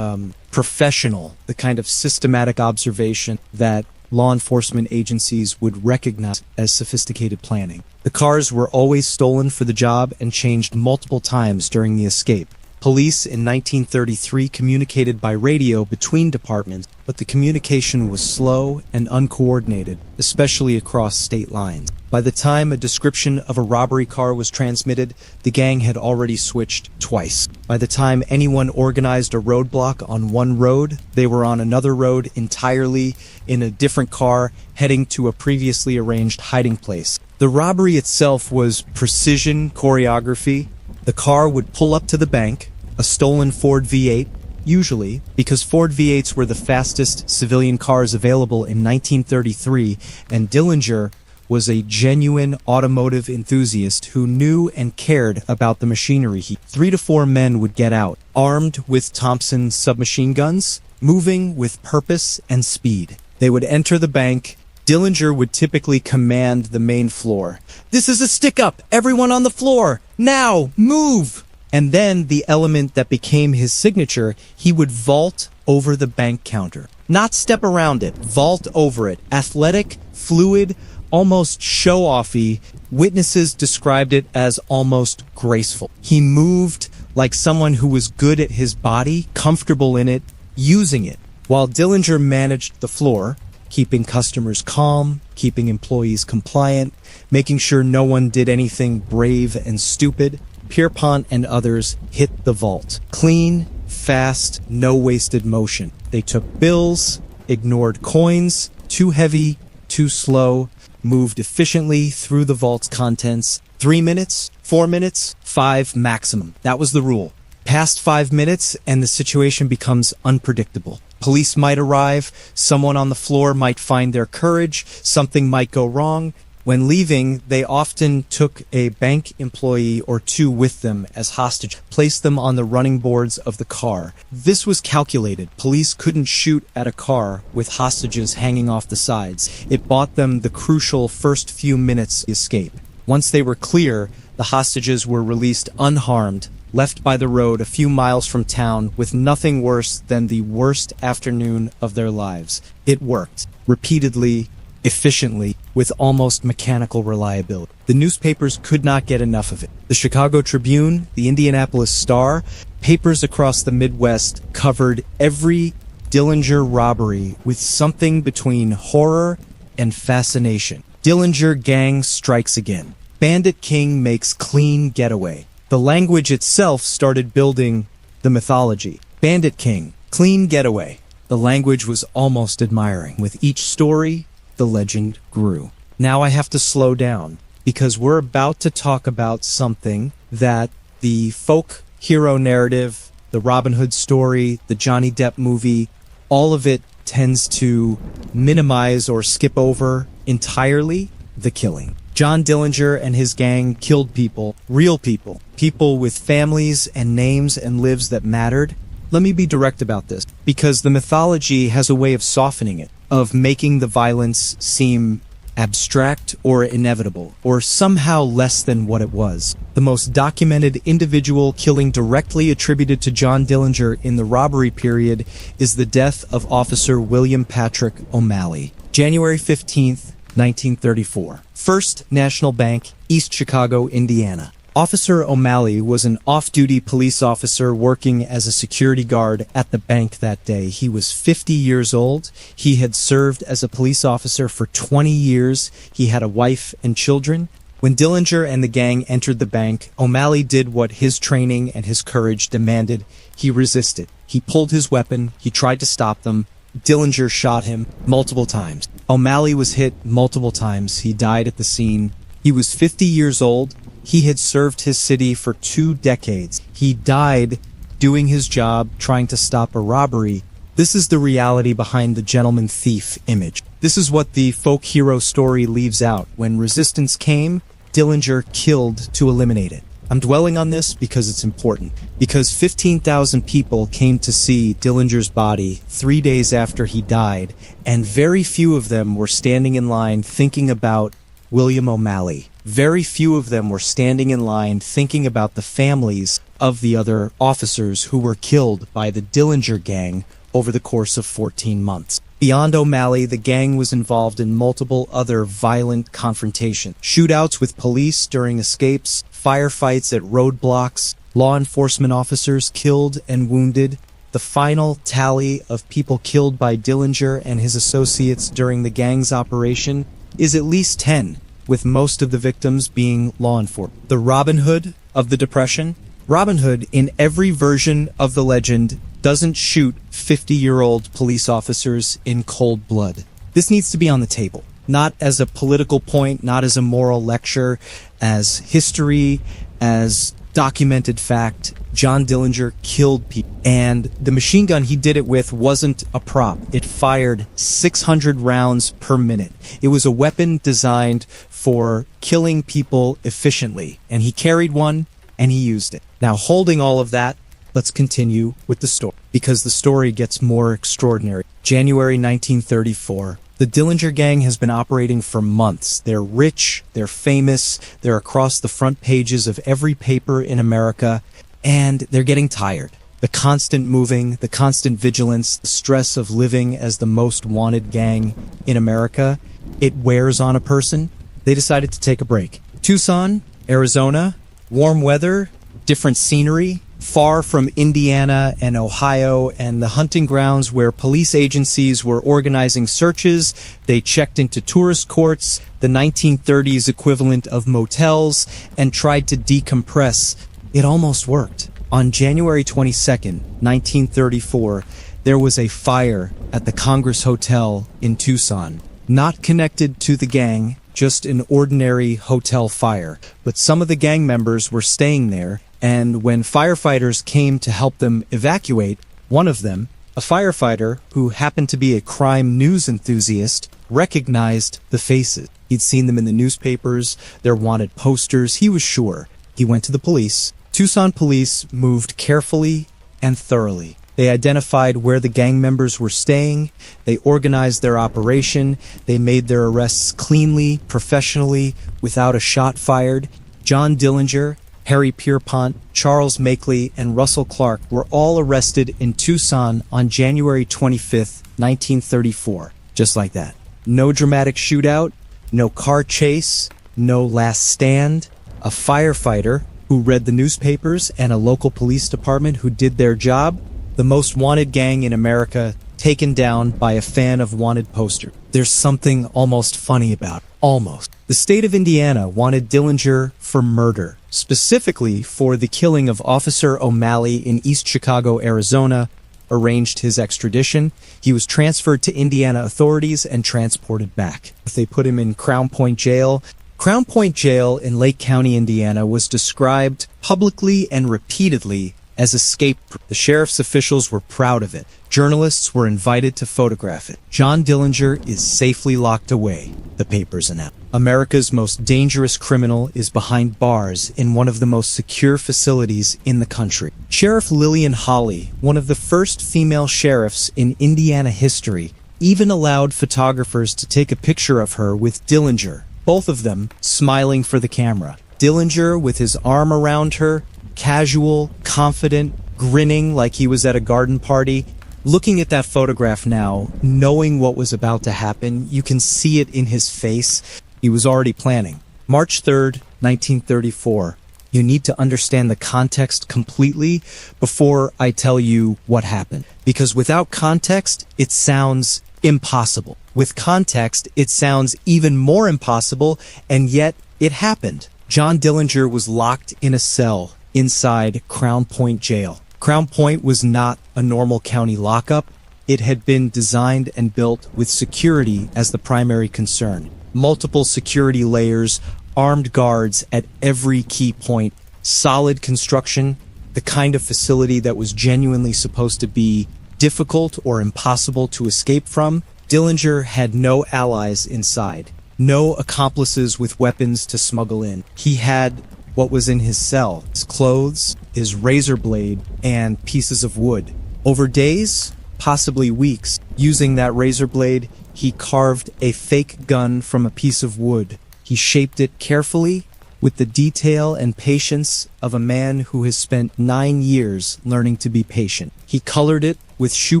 Speaker 1: professional, the kind of systematic observation that law enforcement agencies would recognize as sophisticated planning. The cars were always stolen for the job and changed multiple times during the escape. Police in 1933 communicated by radio between departments, but the communication was slow and uncoordinated, especially across state lines. By the time a description of a robbery car was transmitted, the gang had already switched twice. By the time anyone organized a roadblock on one road, they were on another road entirely in a different car, heading to a previously arranged hiding place. The robbery itself was precision choreography. The car would pull up to the bank, a stolen Ford V8, usually, because Ford V8s were the fastest civilian cars available in 1933, and Dillinger was a genuine automotive enthusiast who knew and cared about the machinery. 3 to 4 men would get out, armed with Thompson submachine guns, moving with purpose and speed. They would enter the bank. Dillinger would typically command the main floor. "This is a stick-up! Everyone on the floor! Now, move!" And then the element that became his signature, he would vault over the bank counter. Not step around it, vault over it. Athletic, fluid, almost show-offy. Witnesses described it as almost graceful. He moved like someone who was good at his body, comfortable in it, using it. While Dillinger managed the floor, keeping customers calm, keeping employees compliant, making sure no one did anything brave and stupid, Pierpont and others hit the vault. Clean, fast, no wasted motion. They took bills, ignored coins, too heavy, too slow, moved efficiently through the vault's contents. 3 minutes, 4 minutes, 5 maximum. That was the rule. Past 5 minutes and the situation becomes unpredictable. Police might arrive, someone on the floor might find their courage, something might go wrong. When leaving, they often took a bank employee or two with them as hostage, placed them on the running boards of the car. This was calculated. Police couldn't shoot at a car with hostages hanging off the sides. It bought them the crucial first few minutes to escape. Once they were clear, the hostages were released unharmed, left by the road a few miles from town with nothing worse than the worst afternoon of their lives. It worked. Repeatedly, efficiently, with almost mechanical reliability. The newspapers could not get enough of it. The Chicago Tribune, the Indianapolis Star, papers across the Midwest covered every Dillinger robbery with something between horror and fascination. Dillinger gang strikes again. Bandit King makes clean getaway. The language itself started building the mythology. Bandit King, clean getaway. The language was almost admiring. With each story, the legend grew. Now I have to slow down because we're about to talk about something that the folk hero narrative, the Robin Hood story, the Johnny Depp movie, all of it tends to minimize or skip over entirely: the killing. John Dillinger and his gang killed people, real people, people with families and names and lives that mattered. Let me be direct about this, because the mythology has a way of softening it, of making the violence seem abstract or inevitable, or somehow less than what it was. The most documented individual killing directly attributed to John Dillinger in the robbery period is the death of Officer William Patrick O'Malley, January 15th, 1934. First National Bank, East Chicago, Indiana. Officer O'Malley was an off-duty police officer working as a security guard at the bank that day. He was 50 years old. He had served as a police officer for 20 years. He had a wife and children. When Dillinger and the gang entered the bank, O'Malley did what his training and his courage demanded. He resisted. He pulled his weapon. He tried to stop them. Dillinger shot him multiple times. O'Malley was hit multiple times. He died at the scene. He was 50 years old. He had served his city for 2 decades. He died doing his job, trying to stop a robbery. This is the reality behind the gentleman thief image. This is what the folk hero story leaves out. When resistance came, Dillinger killed to eliminate it. I'm dwelling on this because it's important. Because 15,000 people came to see Dillinger's body 3 days after he died, and very few of them were standing in line thinking about William O'Malley. Very few of them were standing in line thinking about the families of the other officers who were killed by the Dillinger gang over the course of 14 months. Beyond O'Malley, the gang was involved in multiple other violent confrontations. Shootouts with police during escapes, firefights at roadblocks, law enforcement officers killed and wounded. The final tally of people killed by Dillinger and his associates during the gang's operation is at least 10, with most of the victims being law enforcement. The Robin Hood of the Depression. Robin Hood, in every version of the legend, doesn't shoot 50-year-old police officers in cold blood. This needs to be on the table, not as a political point, not as a moral lecture, as history, as documented fact. John Dillinger killed people, and the machine gun he did it with wasn't a prop. It fired 600 rounds per minute. It was a weapon designed for killing people efficiently, and he carried one, and he used it. Now, holding all of that, let's continue with the story, because the story gets more extraordinary. January 1934. The Dillinger gang has been operating for months. They're rich, they're famous, they're across the front pages of every paper in America, and they're getting tired. The constant moving, the constant vigilance, the stress of living as the most wanted gang in America, it wears on a person. They decided to take a break. Tucson, Arizona, warm weather, different scenery, far from Indiana and Ohio and the hunting grounds where police agencies were organizing searches. They checked into tourist courts, the 1930s equivalent of motels, and tried to decompress. It almost worked. On January 22nd, 1934, there was a fire at the Congress Hotel in Tucson. Not connected to the gang, just an ordinary hotel fire. But some of the gang members were staying there, And when firefighters came to help them evacuate, one of them, a firefighter who happened to be a crime news enthusiast, recognized the faces. He'd seen them in the newspapers, their wanted posters. He was sure. He went to the police. Tucson police moved carefully and thoroughly. They identified where the gang members were staying. They organized their operation. They made their arrests cleanly, professionally, without a shot fired. John Dillinger, Harry Pierpont, Charles Makeley, and Russell Clark were all arrested in Tucson on January 25th, 1934. Just like that. No dramatic shootout, no car chase, no last stand. A firefighter who read the newspapers and a local police department who did their job. The most wanted gang in America taken down by a fan of wanted poster. There's something almost funny about it. Almost. The state of Indiana wanted Dillinger for murder, specifically for the killing of Officer O'Malley in East Chicago, Arizona, arranged his extradition. He was transferred to Indiana authorities and transported back. They put him in Crown Point Jail. Crown Point Jail in Lake County, Indiana was described publicly and repeatedly as escape-proof. The sheriff's officials were proud of it. Journalists were invited to photograph it. John Dillinger is safely locked away, the papers announced. America's most dangerous criminal is behind bars in one of the most secure facilities in the country. Sheriff Lillian Hawley, one of the first female sheriffs in Indiana history, even allowed photographers to take a picture of her with Dillinger, both of them smiling for the camera. Dillinger with his arm around her, casual, confident, grinning like he was at a garden party. Looking at that photograph now, knowing what was about to happen, you can see it in his face. He was already planning. March 3rd, 1934. You need to understand the context completely before I tell you what happened. Because without context, it sounds impossible. With context, it sounds even more impossible, and yet it happened. John Dillinger was locked in a cell inside Crown Point Jail. Crown Point was not a normal county lockup. It had been designed and built with security as the primary concern. Multiple security layers, armed guards at every key point, solid construction, the kind of facility that was genuinely supposed to be difficult or impossible to escape from. Dillinger had no allies inside, no accomplices with weapons to smuggle in. He had what was in his cell: his clothes, his razor blade, and pieces of wood. Over days, possibly weeks, using that razor blade, he carved a fake gun from a piece of wood. He shaped it carefully with the detail and patience of a man who has spent 9 years learning to be patient. He colored it with shoe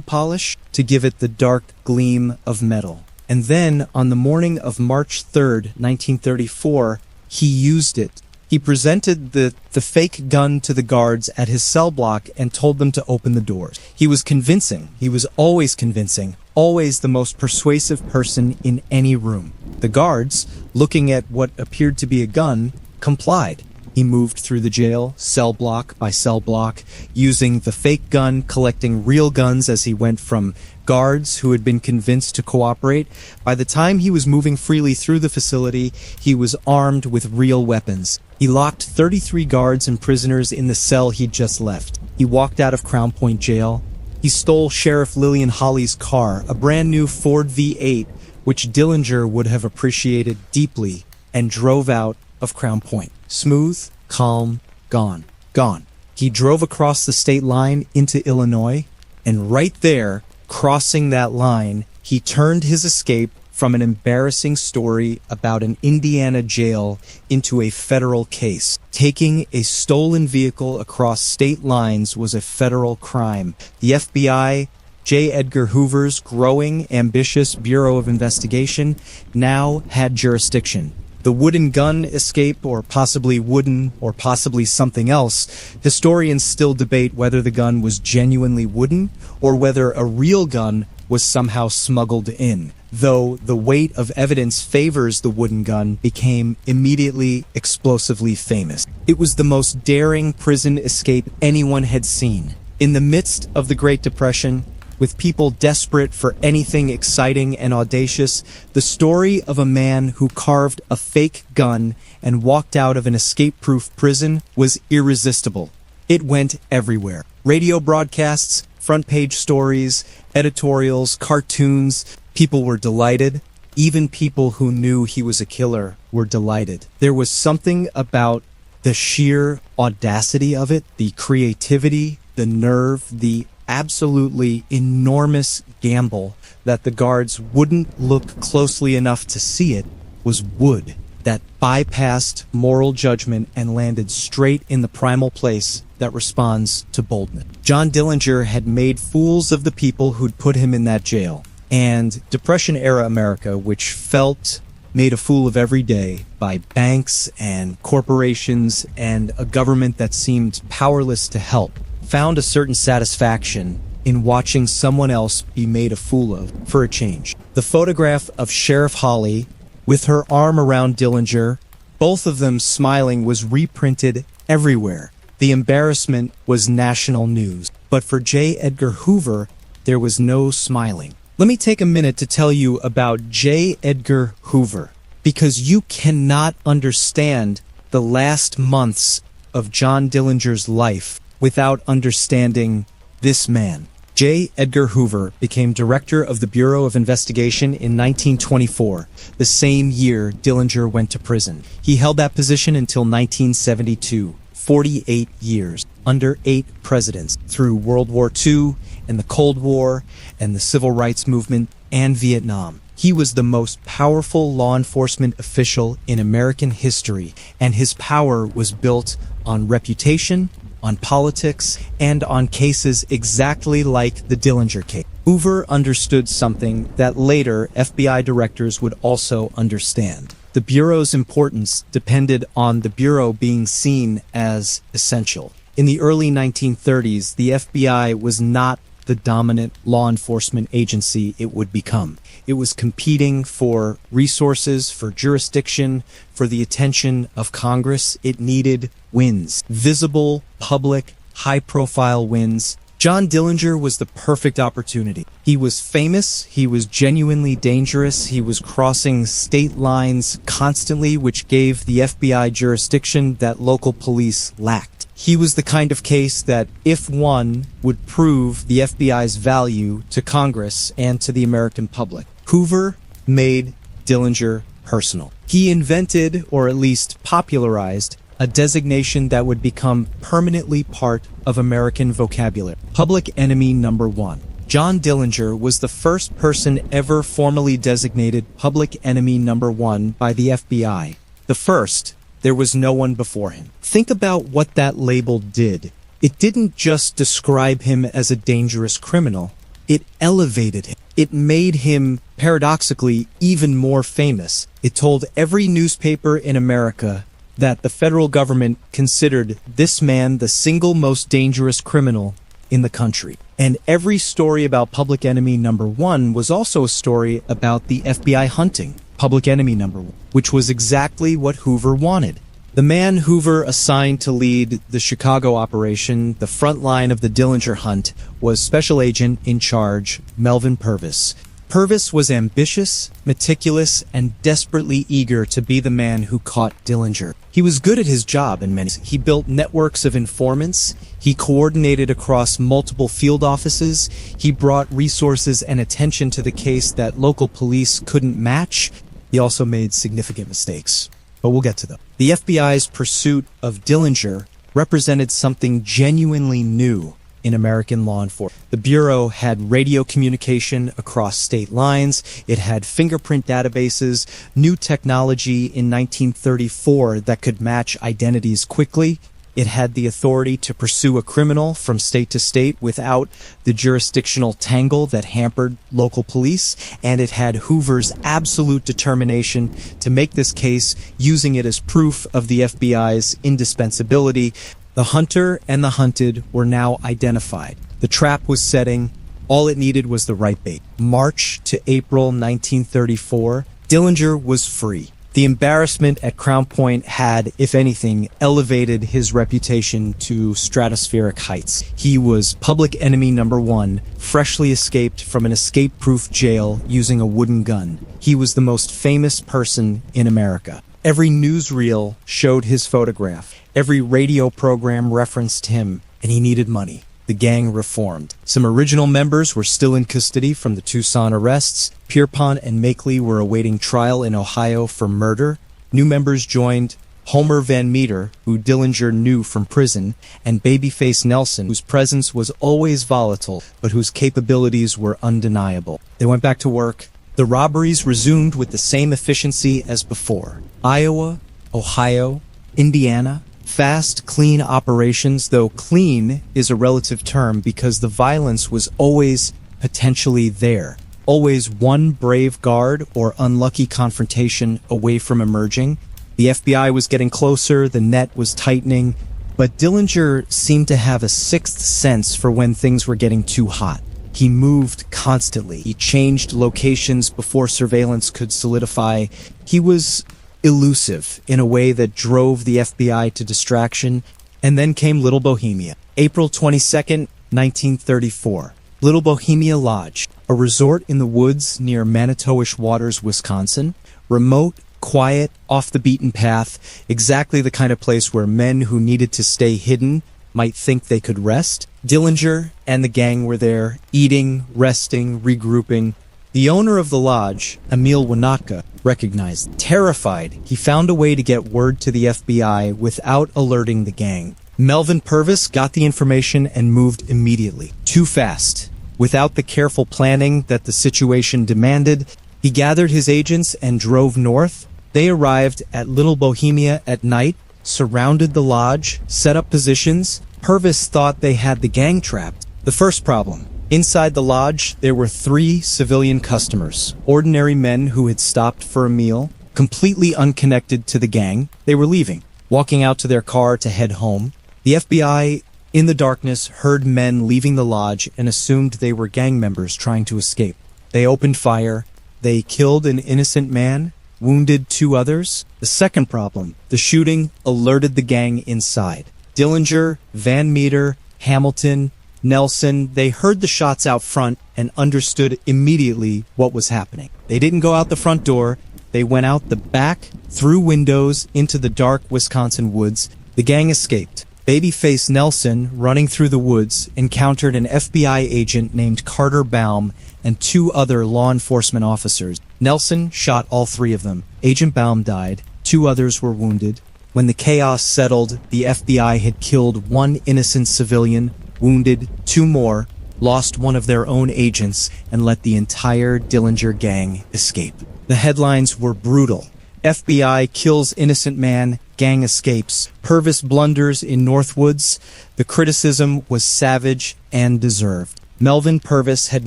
Speaker 1: polish to give it the dark gleam of metal. And then, on the morning of March 3rd, 1934, he used it. He presented the fake gun to the guards at his cell block and told them to open the doors. He was convincing. He was always convincing. Always the most persuasive person in any room. The guards, looking at what appeared to be a gun, complied. He moved through the jail, cell block by cell block, using the fake gun, collecting real guns as he went from guards who had been convinced to cooperate. By the time he was moving freely through the facility, he was armed with real weapons. He locked 33 guards and prisoners in the cell he'd just left. He walked out of Crown Point Jail. He stole Sheriff Lillian Hawley's car, a brand new Ford V8, which Dillinger would have appreciated deeply, and drove out of Crown Point. Smooth, calm, gone. Gone. He drove across the state line into Illinois, and right there, crossing that line, he turned his escape from an embarrassing story about an Indiana jail into a federal case. Taking a stolen vehicle across state lines was a federal crime. The FBI, J. Edgar Hoover's growing, ambitious Bureau of Investigation, now had jurisdiction. The wooden gun escape, or possibly wooden, or possibly something else, historians still debate whether the gun was genuinely wooden or whether a real gun was somehow smuggled in. Though the weight of evidence favors the wooden gun, became immediately explosively famous. It was the most daring prison escape anyone had seen. In the midst of the Great Depression, with people desperate for anything exciting and audacious, the story of a man who carved a fake gun and walked out of an escape-proof prison was irresistible. It went everywhere. Radio broadcasts, front-page stories, editorials, cartoons. People were delighted. Even people who knew he was a killer were delighted. There was something about the sheer audacity of it, the creativity, the nerve, the absolutely enormous gamble that the guards wouldn't look closely enough to see it was wood that bypassed moral judgment and landed straight in the primal place that responds to boldness. John Dillinger had made fools of the people who'd put him in that jail. And Depression-era America, which felt made a fool of every day by banks and corporations and a government that seemed powerless to help, found a certain satisfaction in watching someone else be made a fool of for a change. The photograph of Sheriff Holly with her arm around Dillinger, both of them smiling, was reprinted everywhere. The embarrassment was national news. But for J. Edgar Hoover, there was no smiling. Let me take a minute to tell you about J. Edgar Hoover, because you cannot understand the last months of John Dillinger's life without understanding this man. J. Edgar Hoover became director of the Bureau of Investigation in 1924, the same year Dillinger went to prison. He held that position until 1972, 48 years, under 8 presidents, through World War II and the Cold War and the Civil Rights Movement and Vietnam. He was the most powerful law enforcement official in American history, and his power was built on reputation, on politics, and on cases exactly like the Dillinger case. Hoover understood something that later FBI directors would also understand. The Bureau's importance depended on the Bureau being seen as essential. In the early 1930s, the FBI was not the dominant law enforcement agency it would become. It was competing for resources, for jurisdiction, for the attention of Congress. It needed wins. Visible, public, high-profile wins. John Dillinger was the perfect opportunity. He was famous, he was genuinely dangerous, he was crossing state lines constantly, which gave the FBI jurisdiction that local police lacked. He was the kind of case that, if won, would prove the FBI's value to Congress and to the American public. Hoover made Dillinger personal. He invented, or at least popularized, a designation that would become permanently part of American vocabulary. Public Enemy Number 1. John Dillinger was the first person ever formally designated Public Enemy Number 1 by the FBI. The first. There was no one before him. Think about what that label did. It didn't just describe him as a dangerous criminal. It elevated him. It made him, paradoxically, even more famous. It told every newspaper in America that the federal government considered this man the single most dangerous criminal in the country. And every story about Public Enemy Number 1 was also a story about the FBI hunting Public Enemy Number 1, which was exactly what Hoover wanted. The man Hoover assigned to lead the Chicago operation, the front line of the Dillinger hunt, was Special Agent in Charge Melvin Purvis. Purvis was ambitious, meticulous, and desperately eager to be the man who caught Dillinger. He was good at his job in many ways. He built networks of informants. He coordinated across multiple field offices. He brought resources and attention to the case that local police couldn't match. He also made significant mistakes, but we'll get to them. The FBI's pursuit of Dillinger represented something genuinely new in American law enforcement. The Bureau had radio communication across state lines. It had fingerprint databases, new technology in 1934 that could match identities quickly. It had the authority to pursue a criminal from state to state without the jurisdictional tangle that hampered local police. And it had Hoover's absolute determination to make this case, using it as proof of the FBI's indispensability. The hunter and the hunted were now identified. The trap was setting. All it needed was the right bait. March to April 1934, Dillinger was free. The embarrassment at Crown Point had, if anything, elevated his reputation to stratospheric heights. He was public enemy number one, freshly escaped from an escape-proof jail using a wooden gun. He was the most famous person in America. Every newsreel showed his photograph. Every radio program referenced him, and he needed money. The gang reformed. Some original members were still in custody from the Tucson arrests. Pierpont and Makeley were awaiting trial in Ohio for murder. New members joined Homer Van Meter, who Dillinger knew from prison, and Babyface Nelson, whose presence was always volatile, but whose capabilities were undeniable. They went back to work. The robberies resumed with the same efficiency as before. Iowa, Ohio, Indiana. Fast, clean operations, though clean is a relative term because the violence was always potentially there. Always one brave guard or unlucky confrontation away from emerging. The FBI was getting closer, the net was tightening, but Dillinger seemed to have a sixth sense for when things were getting too hot. He moved constantly. He changed locations before surveillance could solidify. He was elusive in a way that drove the FBI to distraction. And then came Little Bohemia. April 22nd, 1934. Little Bohemia Lodge, a resort in the woods near Manitowish Waters, Wisconsin. Remote, quiet, off the beaten path, exactly the kind of place where men who needed to stay hidden might think they could rest. Dillinger and the gang were there, eating, resting, regrouping. The owner of the lodge, Emil Winotka, recognized. Terrified, he found a way to get word to the FBI without alerting the gang. Melvin Purvis got the information and moved immediately. Too fast. Without the careful planning that the situation demanded, he gathered his agents and drove north. They arrived at Little Bohemia at night, surrounded the lodge, set up positions. Purvis thought they had the gang trapped. The first problem. Inside the lodge, there were 3 civilian customers, ordinary men who had stopped for a meal, completely unconnected to the gang. They were leaving, walking out to their car to head home. The FBI, in the darkness, heard men leaving the lodge and assumed they were gang members trying to escape. They opened fire. They killed an innocent man, wounded 2 others. The second problem, the shooting alerted the gang inside. Dillinger, Van Meter, Hamilton, Nelson, they heard the shots out front and understood immediately what was happening. They didn't go out the front door. They went out the back, through windows, into the dark Wisconsin woods. The gang escaped. Babyface Nelson, running through the woods, encountered an FBI agent named Carter Baum and 2 other law enforcement officers. Nelson shot all 3 of them. Agent Baum died. 2 others were wounded. When the chaos settled, the FBI had killed 1 innocent civilian, wounded 2 more, lost 1 of their own agents, and let the entire Dillinger gang escape. The headlines were brutal. FBI kills innocent man, gang escapes. Purvis blunders in Northwoods. The criticism was savage and deserved. Melvin Purvis had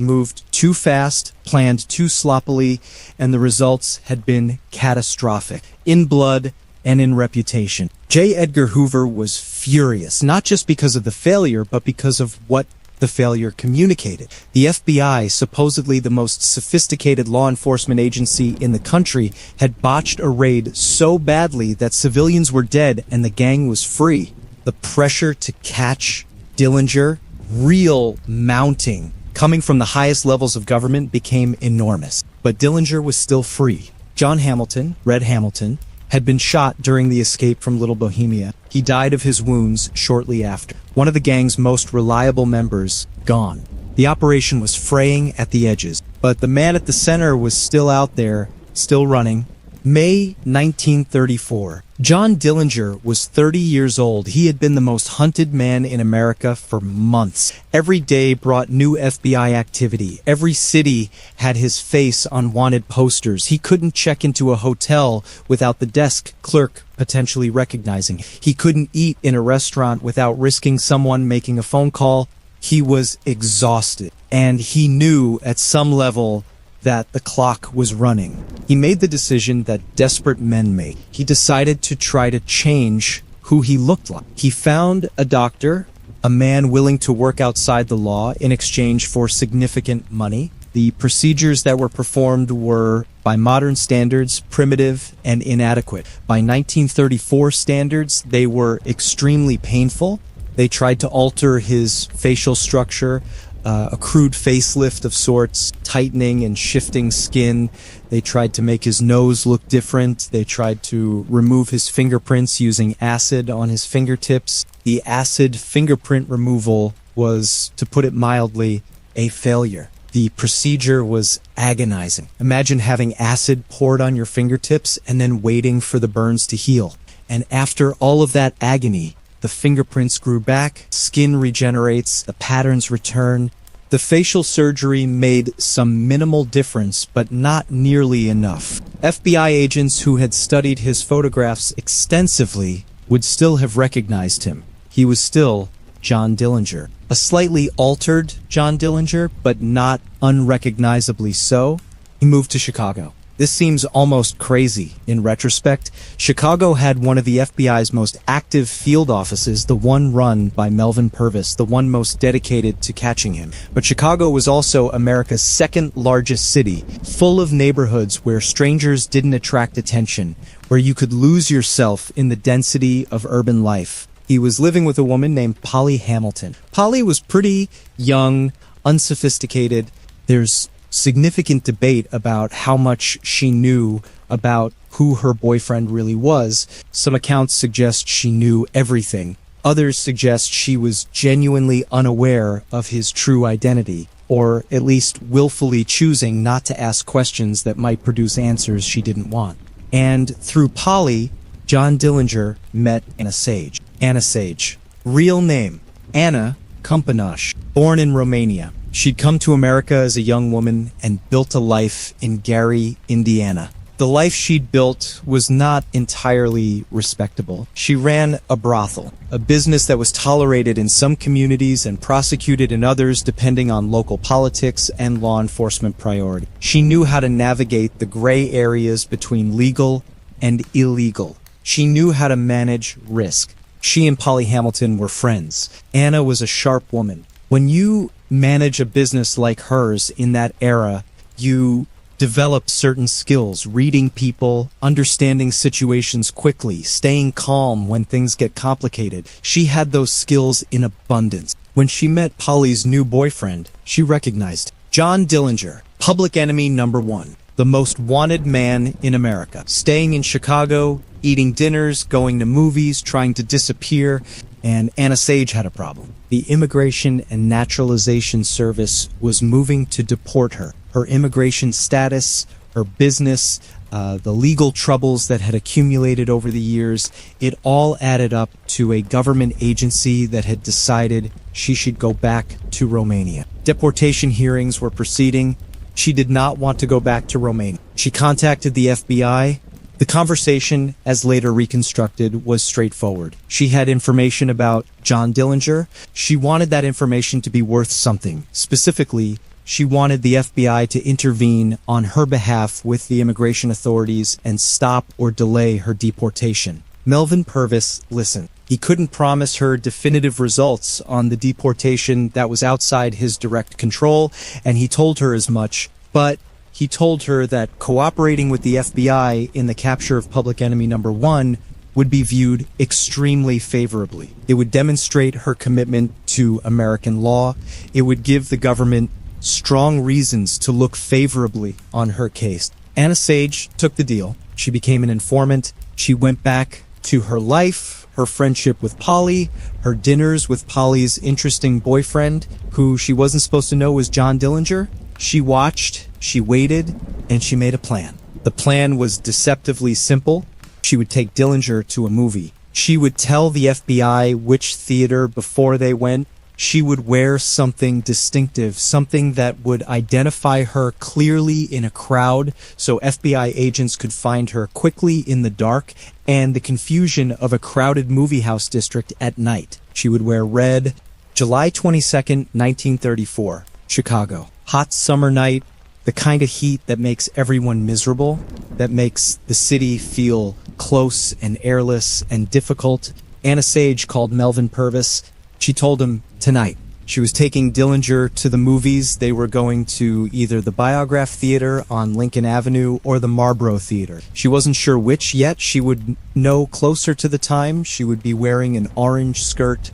Speaker 1: moved too fast, planned too sloppily, and the results had been catastrophic. In blood and in reputation. J. Edgar Hoover was furious, not just because of the failure, but because of what the failure communicated. The FBI, supposedly the most sophisticated law enforcement agency in the country, had botched a raid so badly that civilians were dead and the gang was free. The pressure to catch Dillinger, real mounting, coming from the highest levels of government, became enormous. But Dillinger was still free. John Hamilton, Red Hamilton, had been shot during the escape from Little Bohemia. He died of his wounds shortly after. One of the gang's most reliable members, gone. The operation was fraying at the edges, but the man at the center was still out there, still running. May 1934. John Dillinger was 30 years old. He had been the most hunted man in America for months. Every day brought new FBI activity. Every city had his face on wanted posters. He couldn't check into a hotel without the desk clerk potentially recognizing. He couldn't eat in a restaurant without risking someone making a phone call. He was exhausted, and he knew at some level that the clock was running. He made the decision that desperate men make. He decided to try to change who he looked like. He found a doctor, a man willing to work outside the law in exchange for significant money. The procedures that were performed were, by modern standards, primitive and inadequate. By 1934 standards, they were extremely painful. They tried to alter his facial structure, a crude facelift of sorts, tightening and shifting skin. They tried to make his nose look different. They tried to remove his fingerprints using acid on his fingertips. The acid fingerprint removal was, to put it mildly, a failure. The procedure was agonizing. Imagine having acid poured on your fingertips and then waiting for the burns to heal. And after all of that agony, the fingerprints grew back, skin regenerates, the patterns return. The facial surgery made some minimal difference, but not nearly enough. FBI agents who had studied his photographs extensively would still have recognized him. He was still John Dillinger. A slightly altered John Dillinger, but not unrecognizably so. He moved to Chicago. This seems almost crazy in retrospect. Chicago had one of the FBI's most active field offices, the one run by Melvin Purvis, the one most dedicated to catching him. But Chicago was also America's second largest city, full of neighborhoods where strangers didn't attract attention, where you could lose yourself in the density of urban life. He was living with a woman named Polly Hamilton. Polly was pretty young, unsophisticated. There's significant debate about how much she knew about who her boyfriend really was. Some accounts suggest she knew everything. Others suggest she was genuinely unaware of his true identity, or at least willfully choosing not to ask questions that might produce answers she didn't want. And through Polly, John Dillinger met Anna Sage. Anna Sage. Real name, Anna Cumpănaș. Born in Romania. She'd come to America as a young woman and built a life in Gary, Indiana. The life she'd built was not entirely respectable. She ran a brothel, a business that was tolerated in some communities and prosecuted in others depending on local politics and law enforcement priority. She knew how to navigate the gray areas between legal and illegal. She knew how to manage risk. She and Polly Hamilton were friends. Anna was a sharp woman. When you manage a business like hers in that era, you develop certain skills, reading people, understanding situations quickly, staying calm when things get complicated. She had those skills in abundance. When she met Polly's new boyfriend, she recognized him. John Dillinger, public enemy number one, the most wanted man in America, staying in Chicago, eating dinners, going to movies, trying to disappear. And Anna Sage had a problem. The Immigration and Naturalization Service was moving to deport her. Her immigration status, her business, the legal troubles that had accumulated over the years, it all added up to a government agency that had decided she should go back to Romania. Deportation hearings were proceeding. She did not want to go back to Romania. She contacted the FBI. The conversation, as later reconstructed, was straightforward. She had information about John Dillinger. She wanted that information to be worth something. Specifically, she wanted the FBI to intervene on her behalf with the immigration authorities and stop or delay her deportation. Melvin Purvis listened. He couldn't promise her definitive results on the deportation that was outside his direct control, and he told her as much, but he told her that cooperating with the FBI in the capture of public enemy number one would be viewed extremely favorably. It would demonstrate her commitment to American law. It would give the government strong reasons to look favorably on her case. Anna Sage took the deal. She became an informant. She went back to her life, her friendship with Polly, her dinners with Polly's interesting boyfriend, who she wasn't supposed to know was John Dillinger. She watched, she waited, and she made a plan. The plan was deceptively simple. She would take Dillinger to a movie. She would tell the FBI which theater before they went. She would wear something distinctive, something that would identify her clearly in a crowd so FBI agents could find her quickly in the dark and the confusion of a crowded movie house district at night. She would wear red. July 22nd, 1934, Chicago. Hot summer night, the kind of heat that makes everyone miserable, that makes the city feel close and airless and difficult. Anna Sage called Melvin Purvis. She told him, "Tonight, She was taking Dillinger to the movies. They were going to either the Biograph Theater on Lincoln Avenue or the Marlboro Theater. She wasn't sure which yet. She would know closer to the time. She would be wearing an orange skirt.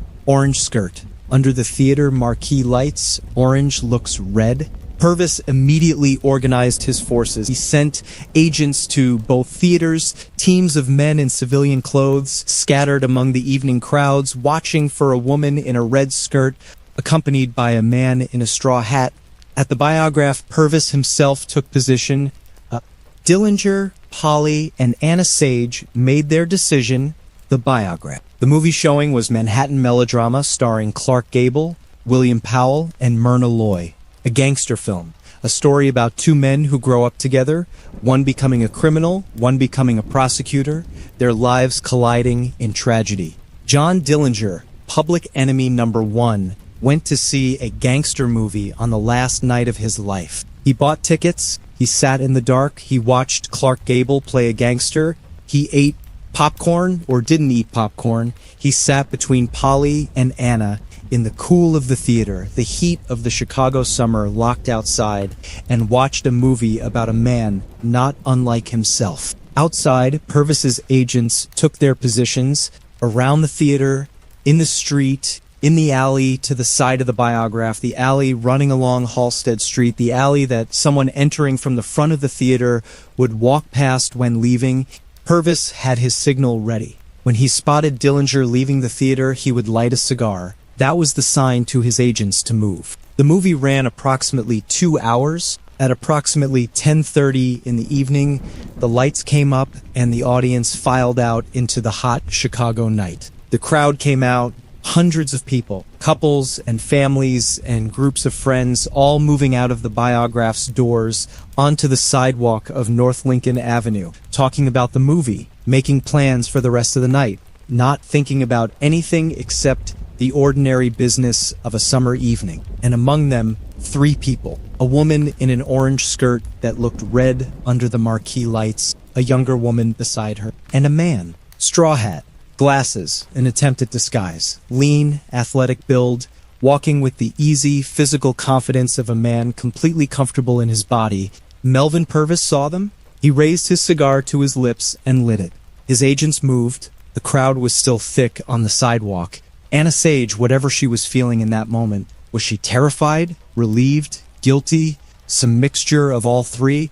Speaker 1: Under the theater marquee lights, orange looks red. Purvis immediately organized his forces. He sent agents to both theaters, teams of men in civilian clothes scattered among the evening crowds, watching for a woman in a red skirt, accompanied by a man in a straw hat. At the Biograph, Purvis himself took position. Dillinger, Polly, and Anna Sage made their decision. The Biograph. The movie showing was Manhattan melodrama starring Clark Gable, William Powell, and Myrna Loy. A gangster film, a story about two men who grow up together, one becoming a criminal, one becoming a prosecutor, their lives colliding in tragedy. John Dillinger, public enemy number 1, went to see a gangster movie on the last night of his life. He bought tickets, he sat in the dark, he watched Clark Gable play a gangster, he ate popcorn or didn't eat popcorn, he sat between Polly and Anna in the cool of the theater, the heat of the Chicago summer, locked outside, and watched a movie about a man not unlike himself. Outside, Purvis's agents took their positions around the theater, in the street, in the alley to the side of the Biograph, the alley running along Halsted Street, the alley that someone entering from the front of the theater would walk past when leaving. Purvis had his signal ready. When he spotted Dillinger leaving the theater, he would light a cigar. That was the sign to his agents to move. The movie ran approximately 2 hours. At approximately 10:30 in the evening, the lights came up and the audience filed out into the hot Chicago night. The crowd came out, hundreds of people, couples and families and groups of friends, all moving out of the Biograph's doors onto the sidewalk of North Lincoln Avenue, talking about the movie, making plans for the rest of the night, not thinking about anything except the ordinary business of a summer evening. And among them, 3 people. A woman in an orange skirt that looked red under the marquee lights, a younger woman beside her, and a man, straw hat, glasses, an attempt at disguise, lean, athletic build, walking with the easy, physical confidence of a man completely comfortable in his body. Melvin Purvis saw them. He raised his cigar to his lips and lit it. His agents moved. The crowd was still thick on the sidewalk. Anna Sage, whatever she was feeling in that moment, was she terrified, relieved, guilty, some mixture of all three,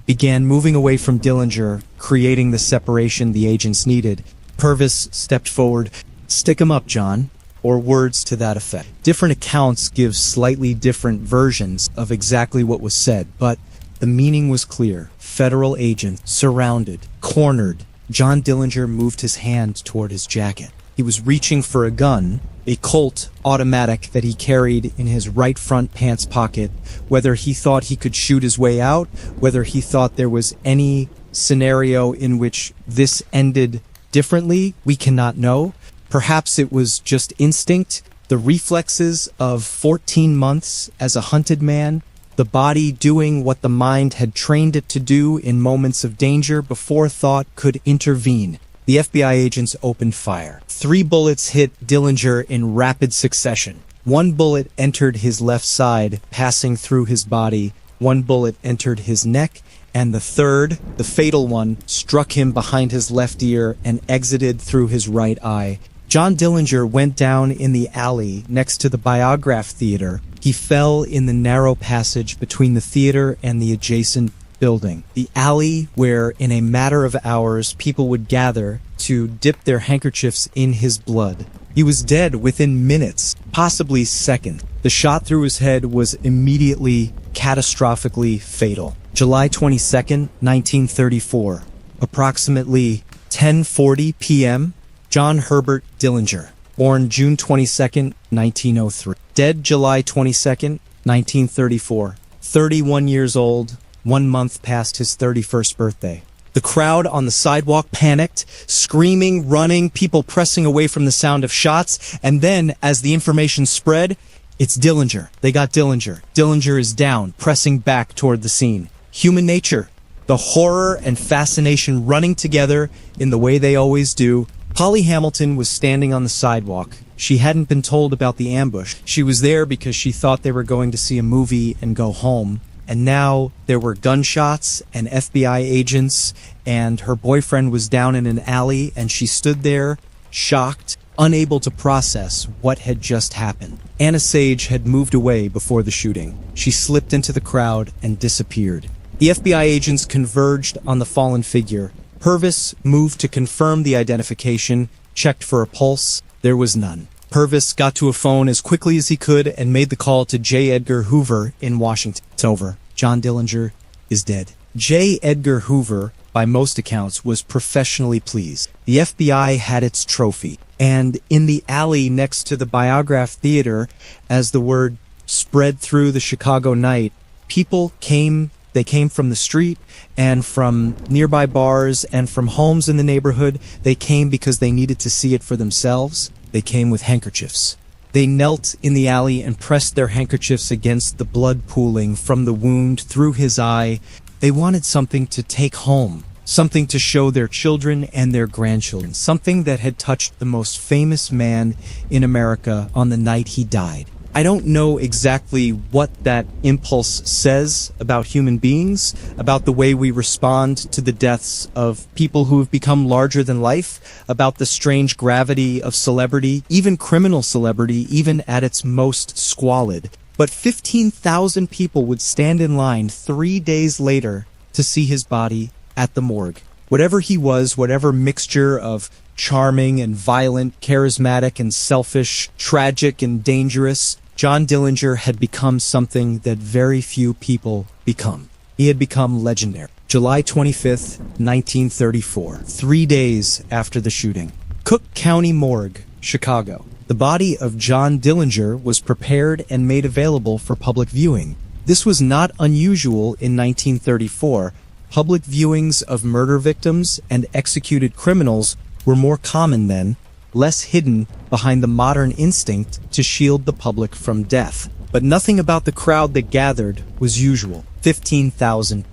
Speaker 1: began moving away from Dillinger, creating the separation the agents needed. Purvis stepped forward. "Stick 'em up, John," or words to that effect. Different accounts give slightly different versions of exactly what was said, but the meaning was clear. Federal agents, surrounded, cornered. John Dillinger moved his hand toward his jacket. He was reaching for a gun, a Colt automatic that he carried in his right front pants pocket. Whether he thought he could shoot his way out, whether he thought there was any scenario in which this ended differently, we cannot know. Perhaps it was just instinct, the reflexes of 14 months as a hunted man, the body doing what the mind had trained it to do in moments of danger before thought could intervene. The FBI agents opened fire. 3 bullets hit Dillinger in rapid succession. 1 bullet entered his left side, passing through his body. 1 bullet entered his neck, and the third, the fatal one, struck him behind his left ear and exited through his right eye. John Dillinger went down in the alley next to the Biograph Theater. He fell in the narrow passage between the theater and the adjacent building. The alley where, in a matter of hours, people would gather to dip their handkerchiefs in his blood. He was dead within minutes, possibly seconds. The shot through his head was immediately, catastrophically fatal. July 22nd, 1934. Approximately 10:40 p.m., John Herbert Dillinger, born June 22nd, 1903. Dead July 22nd, 1934. 31 years old, 1 month past his 31st birthday. The crowd on the sidewalk panicked, screaming, running, people pressing away from the sound of shots, and then, as the information spread, it's Dillinger. They got Dillinger. Dillinger is down, pressing back toward the scene. Human nature. The horror and fascination running together in the way they always do. Polly Hamilton was standing on the sidewalk. She hadn't been told about the ambush. She was there because she thought they were going to see a movie and go home. And now there were gunshots and FBI agents, and her boyfriend was down in an alley, and she stood there, shocked, unable to process what had just happened. Anna Sage had moved away before the shooting. She slipped into the crowd and disappeared. The FBI agents converged on the fallen figure. Purvis moved to confirm the identification, checked for a pulse. There was none. Purvis got to a phone as quickly as he could and made the call to J. Edgar Hoover in Washington. It's over. John Dillinger is dead. J. Edgar Hoover, by most accounts, was professionally pleased. The FBI had its trophy. And in the alley next to the Biograph Theater, as the word spread through the Chicago night, people came. They came from the street and from nearby bars and from homes in the neighborhood. They came because they needed to see it for themselves. They came with handkerchiefs. They knelt in the alley and pressed their handkerchiefs against the blood pooling from the wound through his eye. They wanted something to take home, something to show their children and their grandchildren, something that had touched the most famous man in America on the night he died. I don't know exactly what that impulse says about human beings, about the way we respond to the deaths of people who have become larger than life, about the strange gravity of celebrity, even criminal celebrity, even at its most squalid. But 15,000 people would stand in line 3 days later to see his body at the morgue. Whatever he was, whatever mixture of charming and violent, charismatic and selfish, tragic and dangerous, John Dillinger had become something that very few people become. He had become legendary. July 25th, 1934, 3 days after the shooting. Cook County Morgue, Chicago. The body of John Dillinger was prepared and made available for public viewing. This was not unusual in 1934. Public viewings of murder victims and executed criminals were more common then, less hidden behind the modern instinct to shield the public from death. But nothing about the crowd that gathered was usual. 15,000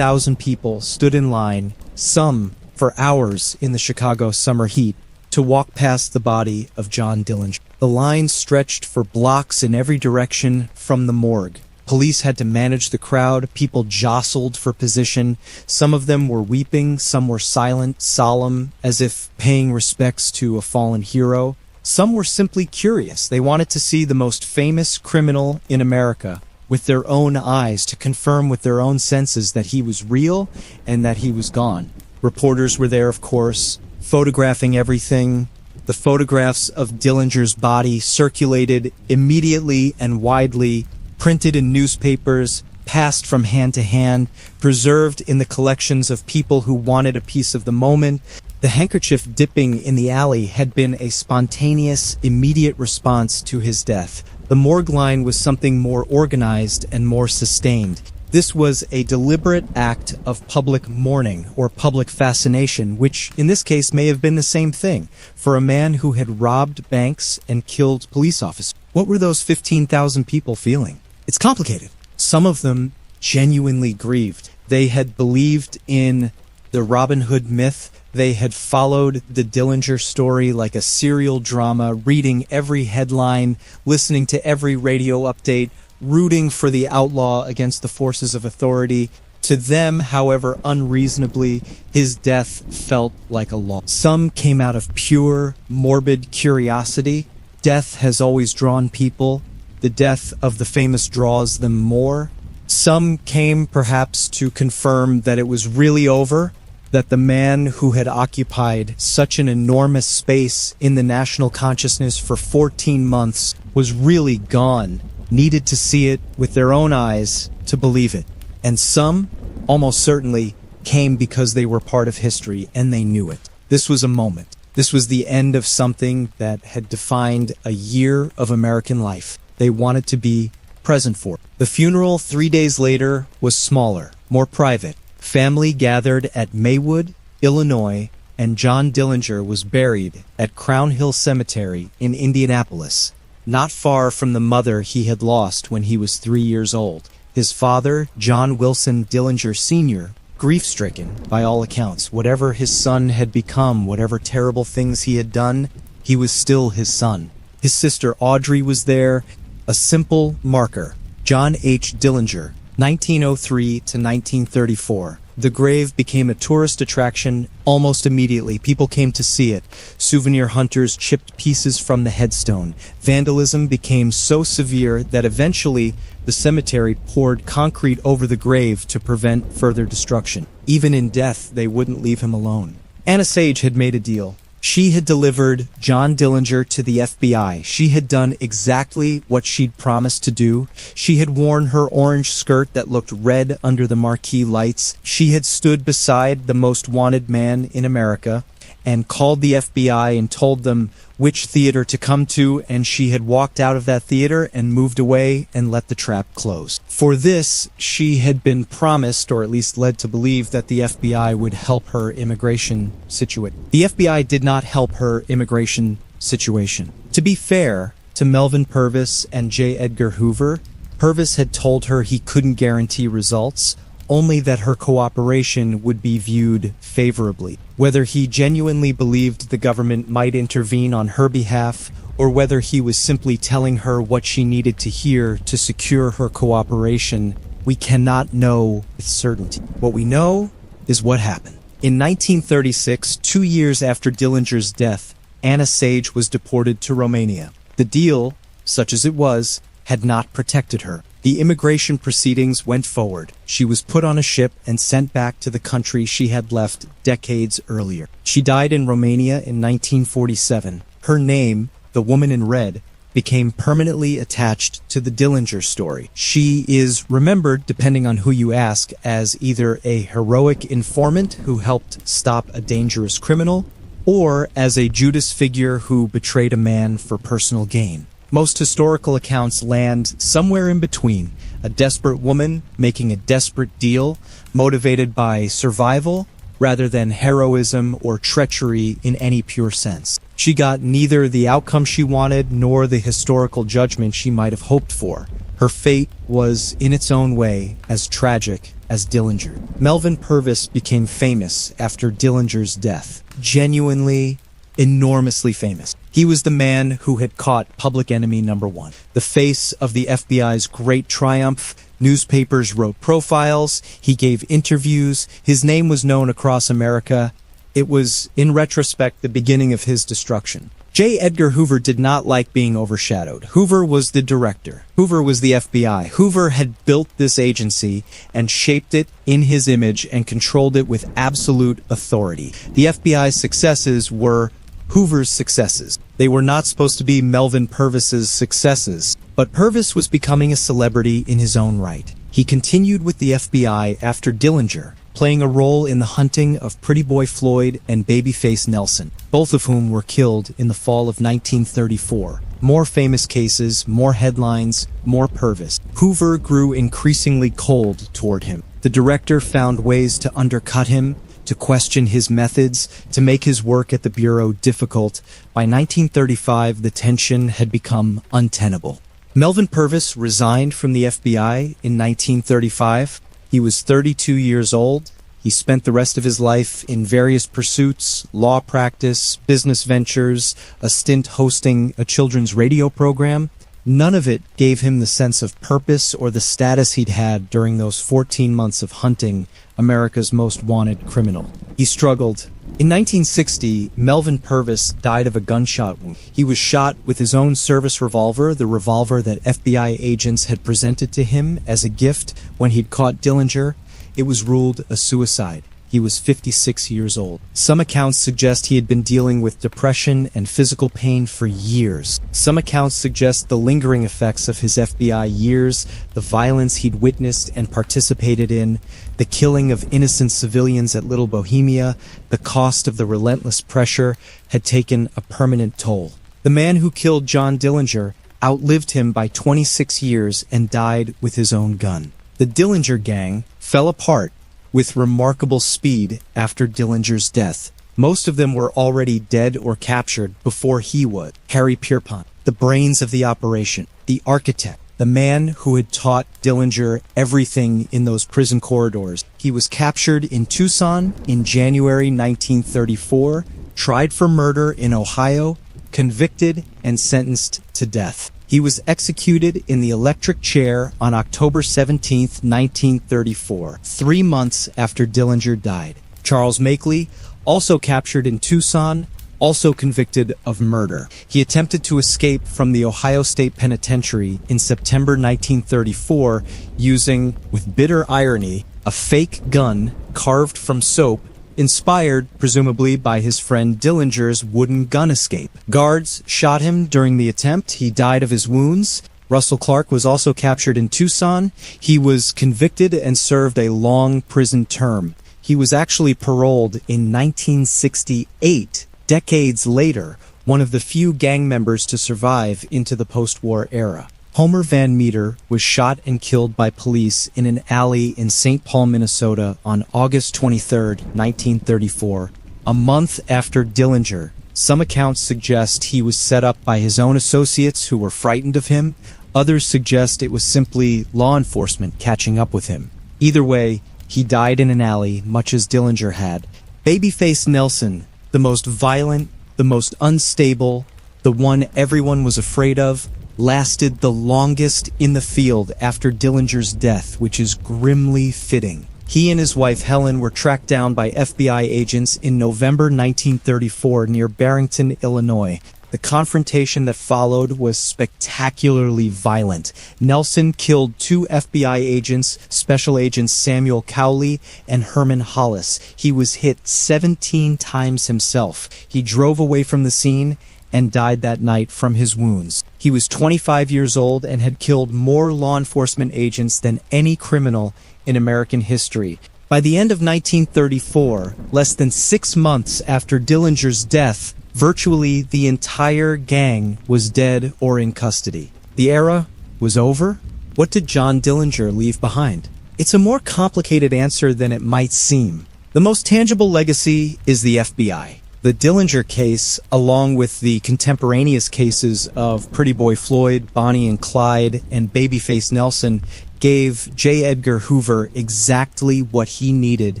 Speaker 1: people stood in line, some for hours in the Chicago summer heat, to walk past the body of John Dillinger. The line stretched for blocks in every direction from the morgue. Police had to manage the crowd. People jostled for position. Some of them were weeping. Some were silent, solemn, as if paying respects to a fallen hero. Some were simply curious. They wanted to see the most famous criminal in America with their own eyes, to confirm with their own senses that he was real and that he was gone. Reporters were there, of course, photographing everything. The photographs of Dillinger's body circulated immediately and widely, printed in newspapers, passed from hand to hand, preserved in the collections of people who wanted a piece of the moment. The handkerchief dipping in the alley had been a spontaneous, immediate response to his death. The morgue line was something more organized and more sustained. This was a deliberate act of public mourning or public fascination, which in this case may have been the same thing, for a man who had robbed banks and killed police officers. What were those 15,000 people feeling? It's complicated. Some of them genuinely grieved. They had believed in the Robin Hood myth. They had followed the Dillinger story like a serial drama, reading every headline, listening to every radio update, rooting for the outlaw against the forces of authority. To them, however unreasonably, his death felt like a loss. Some came out of pure, morbid curiosity. Death has always drawn people. The death of the famous draws them more. Some came perhaps to confirm that it was really over, that the man who had occupied such an enormous space in the national consciousness for 14 months was really gone, needed to see it with their own eyes to believe it. And some, almost certainly, came because they were part of history and they knew it. This was a moment. This was the end of something that had defined a year of American life. They wanted to be present for it. The funeral 3 days later was smaller, more private. Family gathered at Maywood, Illinois, and John Dillinger was buried at Crown Hill Cemetery in Indianapolis, not far from the mother he had lost when he was 3 years old. His father, John Wilson Dillinger Sr., grief-stricken by all accounts. Whatever his son had become, whatever terrible things he had done, he was still his son. His sister Audrey was there, a simple marker. John H. Dillinger, 1903 to 1934. The grave became a tourist attraction almost immediately. People came to see it. Souvenir hunters chipped pieces from the headstone. Vandalism became so severe that eventually the cemetery poured concrete over the grave to prevent further destruction. Even in death, they wouldn't leave him alone. Anna Sage had made a deal. She had delivered John Dillinger to the FBI. She had done exactly what she'd promised to do. She had worn her orange skirt that looked red under the marquee lights. She had stood beside the most wanted man in America and called the FBI and told them which theater to come to, and she had walked out of that theater and moved away and let the trap close. For this, she had been promised, or at least led to believe, that the FBI would help her immigration situation. The FBI did not help her immigration situation. To be fair to Melvin Purvis and J. Edgar Hoover, Purvis had told her he couldn't guarantee results, only that her cooperation would be viewed favorably. Whether he genuinely believed the government might intervene on her behalf, or whether he was simply telling her what she needed to hear to secure her cooperation, we cannot know with certainty. What we know is what happened. In 1936, 2 years after Dillinger's death, Anna Sage was deported to Romania. The deal, such as it was, had not protected her. The immigration proceedings went forward. She was put on a ship and sent back to the country she had left decades earlier. She died in Romania in 1947. Her name, the Woman in Red, became permanently attached to the Dillinger story. She is remembered, depending on who you ask, as either a heroic informant who helped stop a dangerous criminal, or as a Judas figure who betrayed a man for personal gain. Most historical accounts land somewhere in between, a desperate woman making a desperate deal, motivated by survival rather than heroism or treachery in any pure sense. She got neither the outcome she wanted nor the historical judgment she might have hoped for. Her fate was, in its own way, as tragic as Dillinger. Melvin Purvis became famous after Dillinger's death. Genuinely, enormously famous. He was the man who had caught public enemy number one. The face of the FBI's great triumph. Newspapers wrote profiles. He gave interviews. His name was known across America. It was, in retrospect, the beginning of his destruction. J. Edgar Hoover did not like being overshadowed. Hoover was the director. Hoover was the FBI. Hoover had built this agency and shaped it in his image and controlled it with absolute authority. The FBI's successes were Hoover's successes. They were not supposed to be Melvin Purvis's successes, but Purvis was becoming a celebrity in his own right. He continued with the FBI after Dillinger, playing a role in the hunting of Pretty Boy Floyd and Babyface Nelson, both of whom were killed in the fall of 1934. More famous cases, more headlines, more Purvis. Hoover grew increasingly cold toward him. The director found ways to undercut him, to question his methods, to make his work at the Bureau difficult. By 1935, the tension had become untenable. Melvin Purvis resigned from the FBI in 1935. He was 32 years old. He spent the rest of his life in various pursuits, law practice, business ventures, a stint hosting a children's radio program. None of it gave him the sense of purpose or the status he'd had during those 14 months of hunting America's most wanted criminal. He struggled. In 1960, Melvin Purvis died of a gunshot wound. He was shot with his own service revolver, the revolver that FBI agents had presented to him as a gift when he'd caught Dillinger. It was ruled a suicide. He was 56 years old. Some accounts suggest he had been dealing with depression and physical pain for years. Some accounts suggest the lingering effects of his FBI years, the violence he'd witnessed and participated in, the killing of innocent civilians at Little Bohemia, the cost of the relentless pressure had taken a permanent toll. The man who killed John Dillinger outlived him by 26 years and died with his own gun. The Dillinger gang fell apart with remarkable speed after Dillinger's death. Most of them were already dead or captured before he would. Harry Pierpont, the brains of the operation, the architect, the man who had taught Dillinger everything in those prison corridors. He was captured in Tucson in January 1934, tried for murder in Ohio, convicted and sentenced to death. He was executed in the electric chair on October 17, 1934, 3 months after Dillinger died. Charles Makeley, also captured in Tucson, also convicted of murder. He attempted to escape from the Ohio State Penitentiary in September 1934 using, with bitter irony, a fake gun carved from soap, inspired presumably by his friend Dillinger's wooden gun escape. Guards shot him during the attempt. He died of his wounds. Russell Clark was also captured in Tucson. He was convicted and served a long prison term. He was actually paroled in 1968, decades later, one of the few gang members to survive into the post-war era. Homer Van Meter was shot and killed by police in an alley in St. Paul, Minnesota on August 23, 1934, a month after Dillinger. Some accounts suggest he was set up by his own associates who were frightened of him. Others suggest it was simply law enforcement catching up with him. Either way, he died in an alley, much as Dillinger had. Babyface Nelson, the most violent, the most unstable, the one everyone was afraid of, lasted the longest in the field after Dillinger's death, which is grimly fitting. He and his wife Helen were tracked down by FBI agents in November 1934 near Barrington, Illinois. The confrontation that followed was spectacularly violent. Nelson killed 2 FBI agents, Special Agents Samuel Cowley and Herman Hollis. He was hit 17 times himself. He drove away from the scene and died that night from his wounds. He was 25 years old and had killed more law enforcement agents than any criminal in American history. By the end of 1934, less than 6 months after Dillinger's death, virtually the entire gang was dead or in custody. The era was over? What did John Dillinger leave behind? It's a more complicated answer than it might seem. The most tangible legacy is the FBI. The Dillinger case, along with the contemporaneous cases of Pretty Boy Floyd, Bonnie and Clyde, and Babyface Nelson, gave J. Edgar Hoover exactly what he needed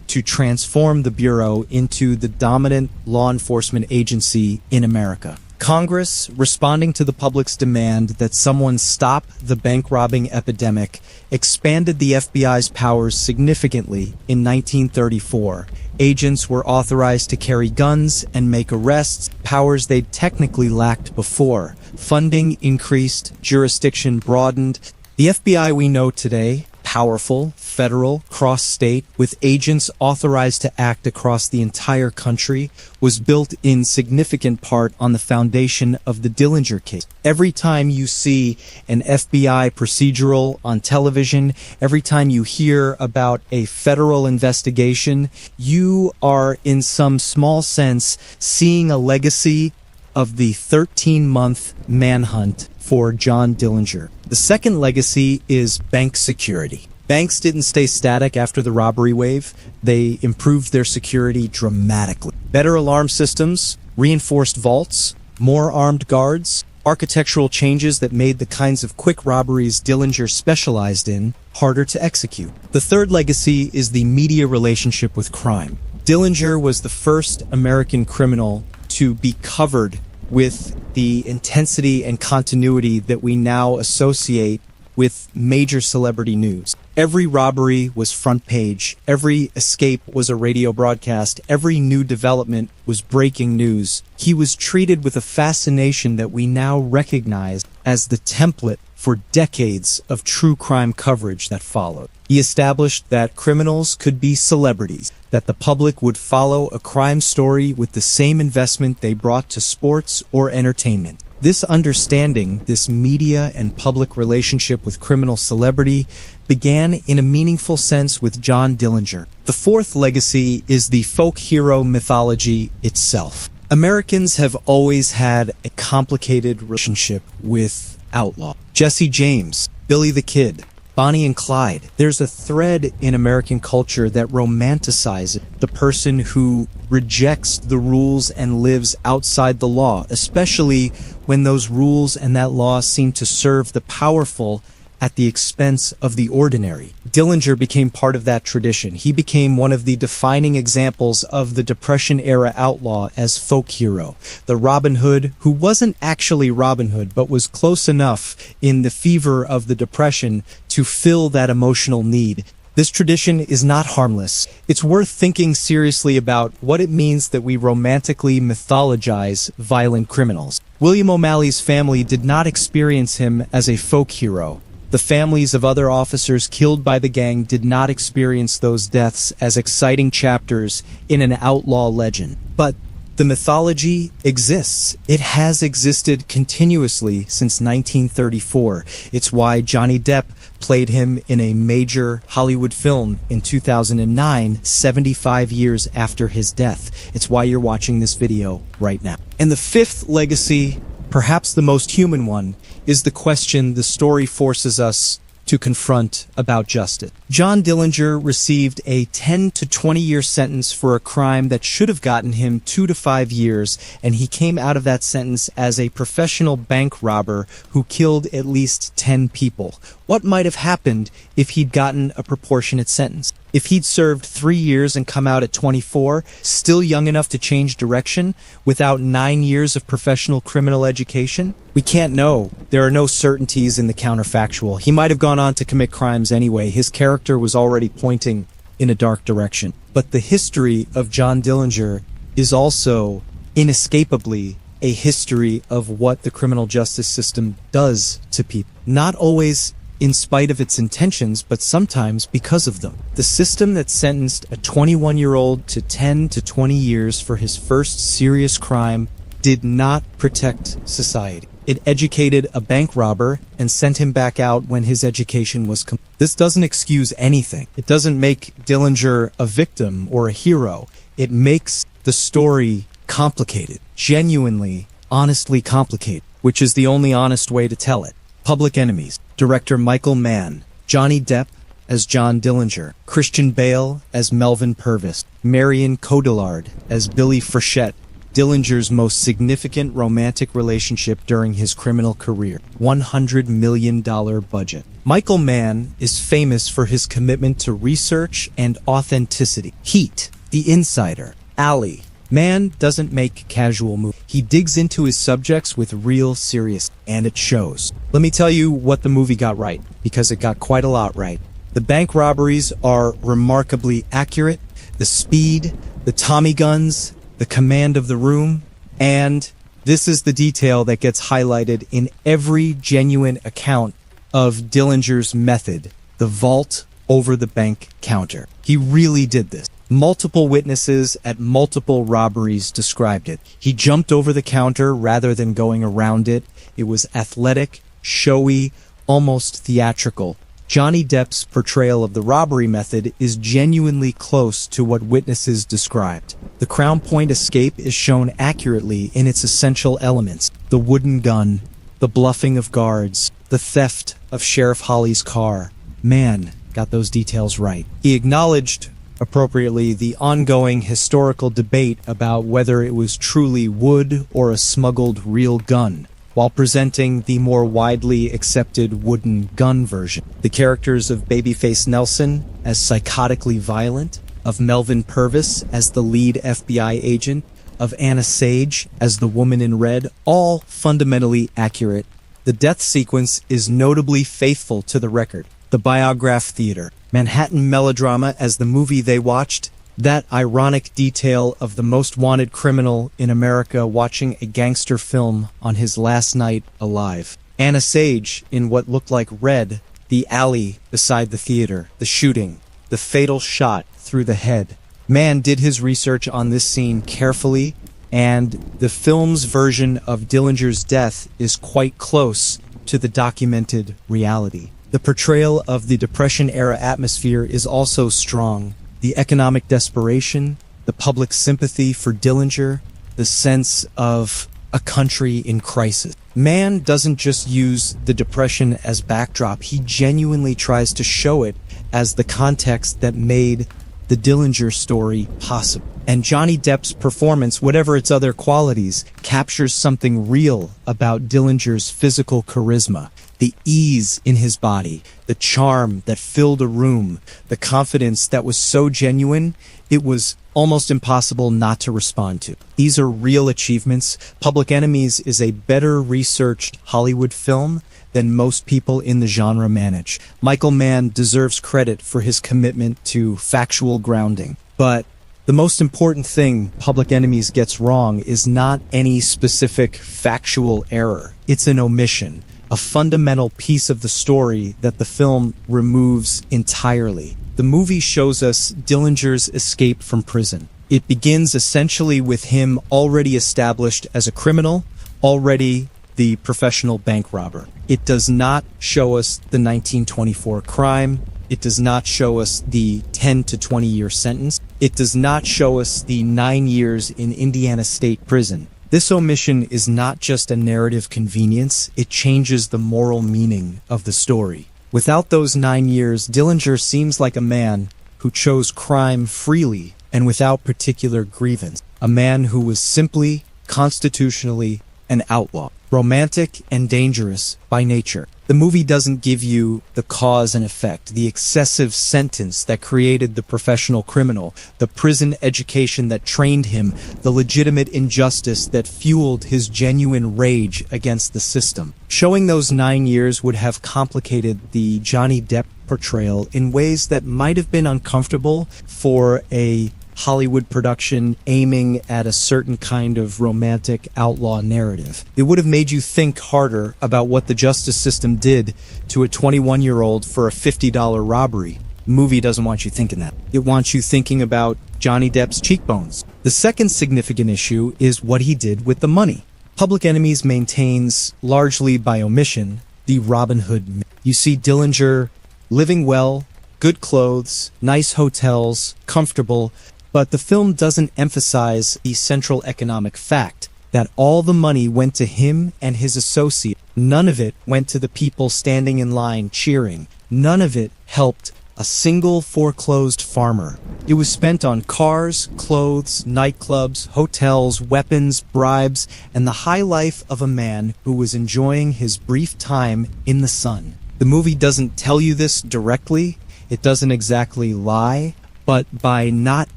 Speaker 1: to transform the Bureau into the dominant law enforcement agency in America. Congress, responding to the public's demand that someone stop the bank robbing epidemic, expanded the FBI's powers significantly in 1934. Agents were authorized to carry guns and make arrests, powers they'd technically lacked before. Funding increased, jurisdiction broadened. The FBI we know today, powerful, federal, cross-state, with agents authorized to act across the entire country, was built in significant part on the foundation of the Dillinger case. Every time you see an FBI procedural on television, every time you hear about a federal investigation, you are in some small sense seeing a legacy of the 13-month manhunt for John Dillinger. The second legacy is bank security. Banks didn't stay static after the robbery wave. They improved their security dramatically. Better alarm systems, reinforced vaults, more armed guards, architectural changes that made the kinds of quick robberies Dillinger specialized in harder to execute. The third legacy is the media relationship with crime. Dillinger was the first American criminal to be covered with the intensity and continuity that we now associate with major celebrity news. Every robbery was front page. Every escape was a radio broadcast. Every new development was breaking news. He was treated with a fascination that we now recognize as the template for decades of true crime coverage that followed. He established that criminals could be celebrities, that the public would follow a crime story with the same investment they brought to sports or entertainment. This understanding, this media and public relationship with criminal celebrity, began in a meaningful sense with John Dillinger. The fourth legacy is the folk hero mythology itself. Americans have always had a complicated relationship with outlaw. Jesse James, Billy the Kid, Bonnie and Clyde. There's a thread in American culture that romanticizes the person who rejects the rules and lives outside the law, especially when those rules and that law seem to serve the powerful at the expense of the ordinary. Dillinger became part of that tradition. He became one of the defining examples of the Depression-era outlaw as folk hero. The Robin Hood, who wasn't actually Robin Hood, but was close enough in the fever of the Depression to fill that emotional need. This tradition is not harmless. It's worth thinking seriously about what it means that we romantically mythologize violent criminals. William O'Malley's family did not experience him as a folk hero. The families of other officers killed by the gang did not experience those deaths as exciting chapters in an outlaw legend. But the mythology exists. It has existed continuously since 1934. It's why Johnny Depp played him in a major Hollywood film in 2009, 75 years after his death. It's why you're watching this video right now. And the fifth legacy, perhaps the most human one, is the question the story forces us to confront about justice. John Dillinger received a 10 to 20 year sentence for a crime that should have gotten him 2 to 5 years, and he came out of that sentence as a professional bank robber who killed at least 10 people. What might have happened if he'd gotten a proportionate sentence? If he'd served 3 years and come out at 24, still young enough to change direction, without 9 years of professional criminal education? We can't know. There are no certainties in the counterfactual. He might have gone on to commit crimes anyway. His character was already pointing in a dark direction. But the history of John Dillinger is also inescapably a history of what the criminal justice system does to people. Not always in spite of its intentions, but sometimes because of them. The system that sentenced a 21-year-old to 10 to 20 years for his first serious crime did not protect society. It educated a bank robber and sent him back out when his education was complete. This doesn't excuse anything. It doesn't make Dillinger a victim or a hero. It makes the story complicated, genuinely, honestly complicated, which is the only honest way to tell it. Public Enemies. Director Michael Mann. Johnny Depp as John Dillinger. Christian Bale as Melvin Purvis. Marion Cotillard as Billy Frechette. Dillinger's most significant romantic relationship during his criminal career. $100 million budget. Michael Mann is famous for his commitment to research and authenticity. Heat. The Insider. Alley. Mann doesn't make casual movies. He digs into his subjects with real seriousness, and it shows. Let me tell you what the movie got right, because it got quite a lot right. The bank robberies are remarkably accurate. The speed, the Tommy guns, the command of the room, and this is the detail that gets highlighted in every genuine account of Dillinger's method, the vault over the bank counter. He really did this. Multiple witnesses at multiple robberies described it. He jumped over the counter rather than going around it. It was athletic, showy, almost theatrical. Johnny Depp's portrayal of the robbery method is genuinely close to what witnesses described. The Crown Point escape is shown accurately in its essential elements. The wooden gun, the bluffing of guards, the theft of Sheriff Hawley's car. Mann got those details right. He acknowledged appropriately the ongoing historical debate about whether it was truly wood or a smuggled real gun, while presenting the more widely accepted wooden gun version. The characters of Babyface Nelson as psychotically violent, of Melvin Purvis as the lead FBI agent, of Anna Sage as the woman in red, all fundamentally accurate. The death sequence is notably faithful to the record. The Biograph Theater. Manhattan melodrama as the movie they watched. That ironic detail of the most wanted criminal in America watching a gangster film on his last night alive. Anna Sage in what looked like red. The alley beside the theater. The shooting. The fatal shot through the head. Mann did his research on this scene carefully, and the film's version of Dillinger's death is quite close to the documented reality. The portrayal of the Depression-era atmosphere is also strong. The economic desperation, the public sympathy for Dillinger, the sense of a country in crisis. Mann doesn't just use the Depression as backdrop, he genuinely tries to show it as the context that made the Dillinger story possible. And Johnny Depp's performance, whatever its other qualities, captures something real about Dillinger's physical charisma. The ease in his body, the charm that filled a room, the confidence that was so genuine, it was almost impossible not to respond to. These are real achievements. Public Enemies is a better researched Hollywood film than most people in the genre manage. Michael Mann deserves credit for his commitment to factual grounding. But the most important thing Public Enemies gets wrong is not any specific factual error. It's an omission, a fundamental piece of the story that the film removes entirely. The movie shows us Dillinger's escape from prison. It begins essentially with him already established as a criminal, already the professional bank robber. It does not show us the 1924 crime. It does not show us the 10 to 20 year sentence. It does not show us the 9 years in Indiana State Prison. This omission is not just a narrative convenience, it changes the moral meaning of the story. Without those 9 years, Dillinger seems like a man who chose crime freely and without particular grievance. A man who was simply, constitutionally, an outlaw. Romantic and dangerous by nature. The movie doesn't give you the cause and effect, the excessive sentence that created the professional criminal, the prison education that trained him, the legitimate injustice that fueled his genuine rage against the system. Showing those 9 years would have complicated the Johnny Depp portrayal in ways that might have been uncomfortable for a Hollywood production aiming at a certain kind of romantic outlaw narrative. It would have made you think harder about what the justice system did to a 21-year-old for a $50 robbery. The movie doesn't want you thinking that. It wants you thinking about Johnny Depp's cheekbones. The second significant issue is what he did with the money. Public Enemies maintains, largely by omission, the Robin Hood myth. You see Dillinger living well, good clothes, nice hotels, comfortable, but the film doesn't emphasize the central economic fact that all the money went to him and his associate. None of it went to the people standing in line cheering. None of it helped a single foreclosed farmer. It was spent on cars, clothes, nightclubs, hotels, weapons, bribes, and the high life of a man who was enjoying his brief time in the sun. The movie doesn't tell you this directly. It doesn't exactly lie. But by not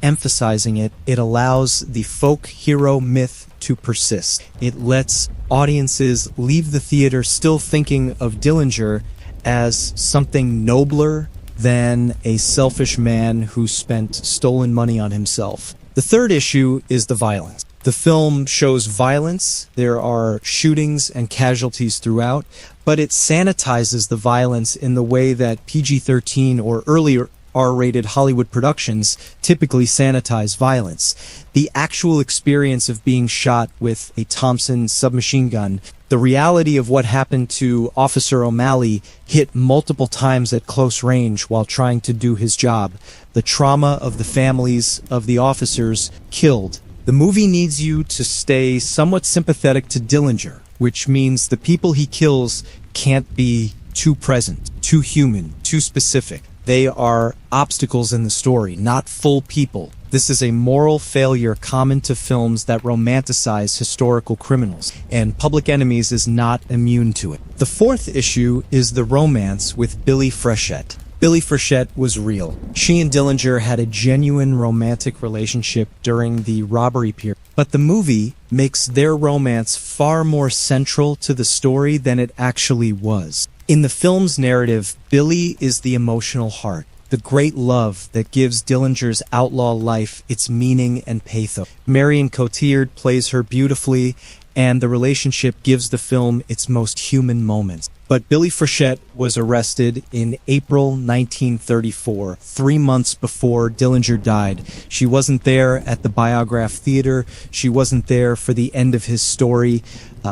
Speaker 1: emphasizing it, it allows the folk hero myth to persist. It lets audiences leave the theater still thinking of Dillinger as something nobler than a selfish man who spent stolen money on himself. The third issue is the violence. The film shows violence, there are shootings and casualties throughout, but it sanitizes the violence in the way that PG-13 or earlier R-rated Hollywood productions typically sanitize violence. The actual experience of being shot with a Thompson submachine gun, the reality of what happened to Officer O'Malley hit multiple times at close range while trying to do his job, the trauma of the families of the officers killed. The movie needs you to stay somewhat sympathetic to Dillinger, which means the people he kills can't be too present, too human, too specific. They are obstacles in the story, not full people. This is a moral failure common to films that romanticize historical criminals, and Public Enemies is not immune to it. The fourth issue is the romance with Billy Frechette. Billy Frechette was real. She and Dillinger had a genuine romantic relationship during the robbery period, but the movie makes their romance far more central to the story than it actually was. In the film's narrative, Billy is the emotional heart, the great love that gives Dillinger's outlaw life its meaning and pathos. Marion Cotillard plays her beautifully, and the relationship gives the film its most human moments. But Billy Frechette was arrested in April 1934, 3 months before Dillinger died. She wasn't there at the Biograph Theater. She wasn't there for the end of his story.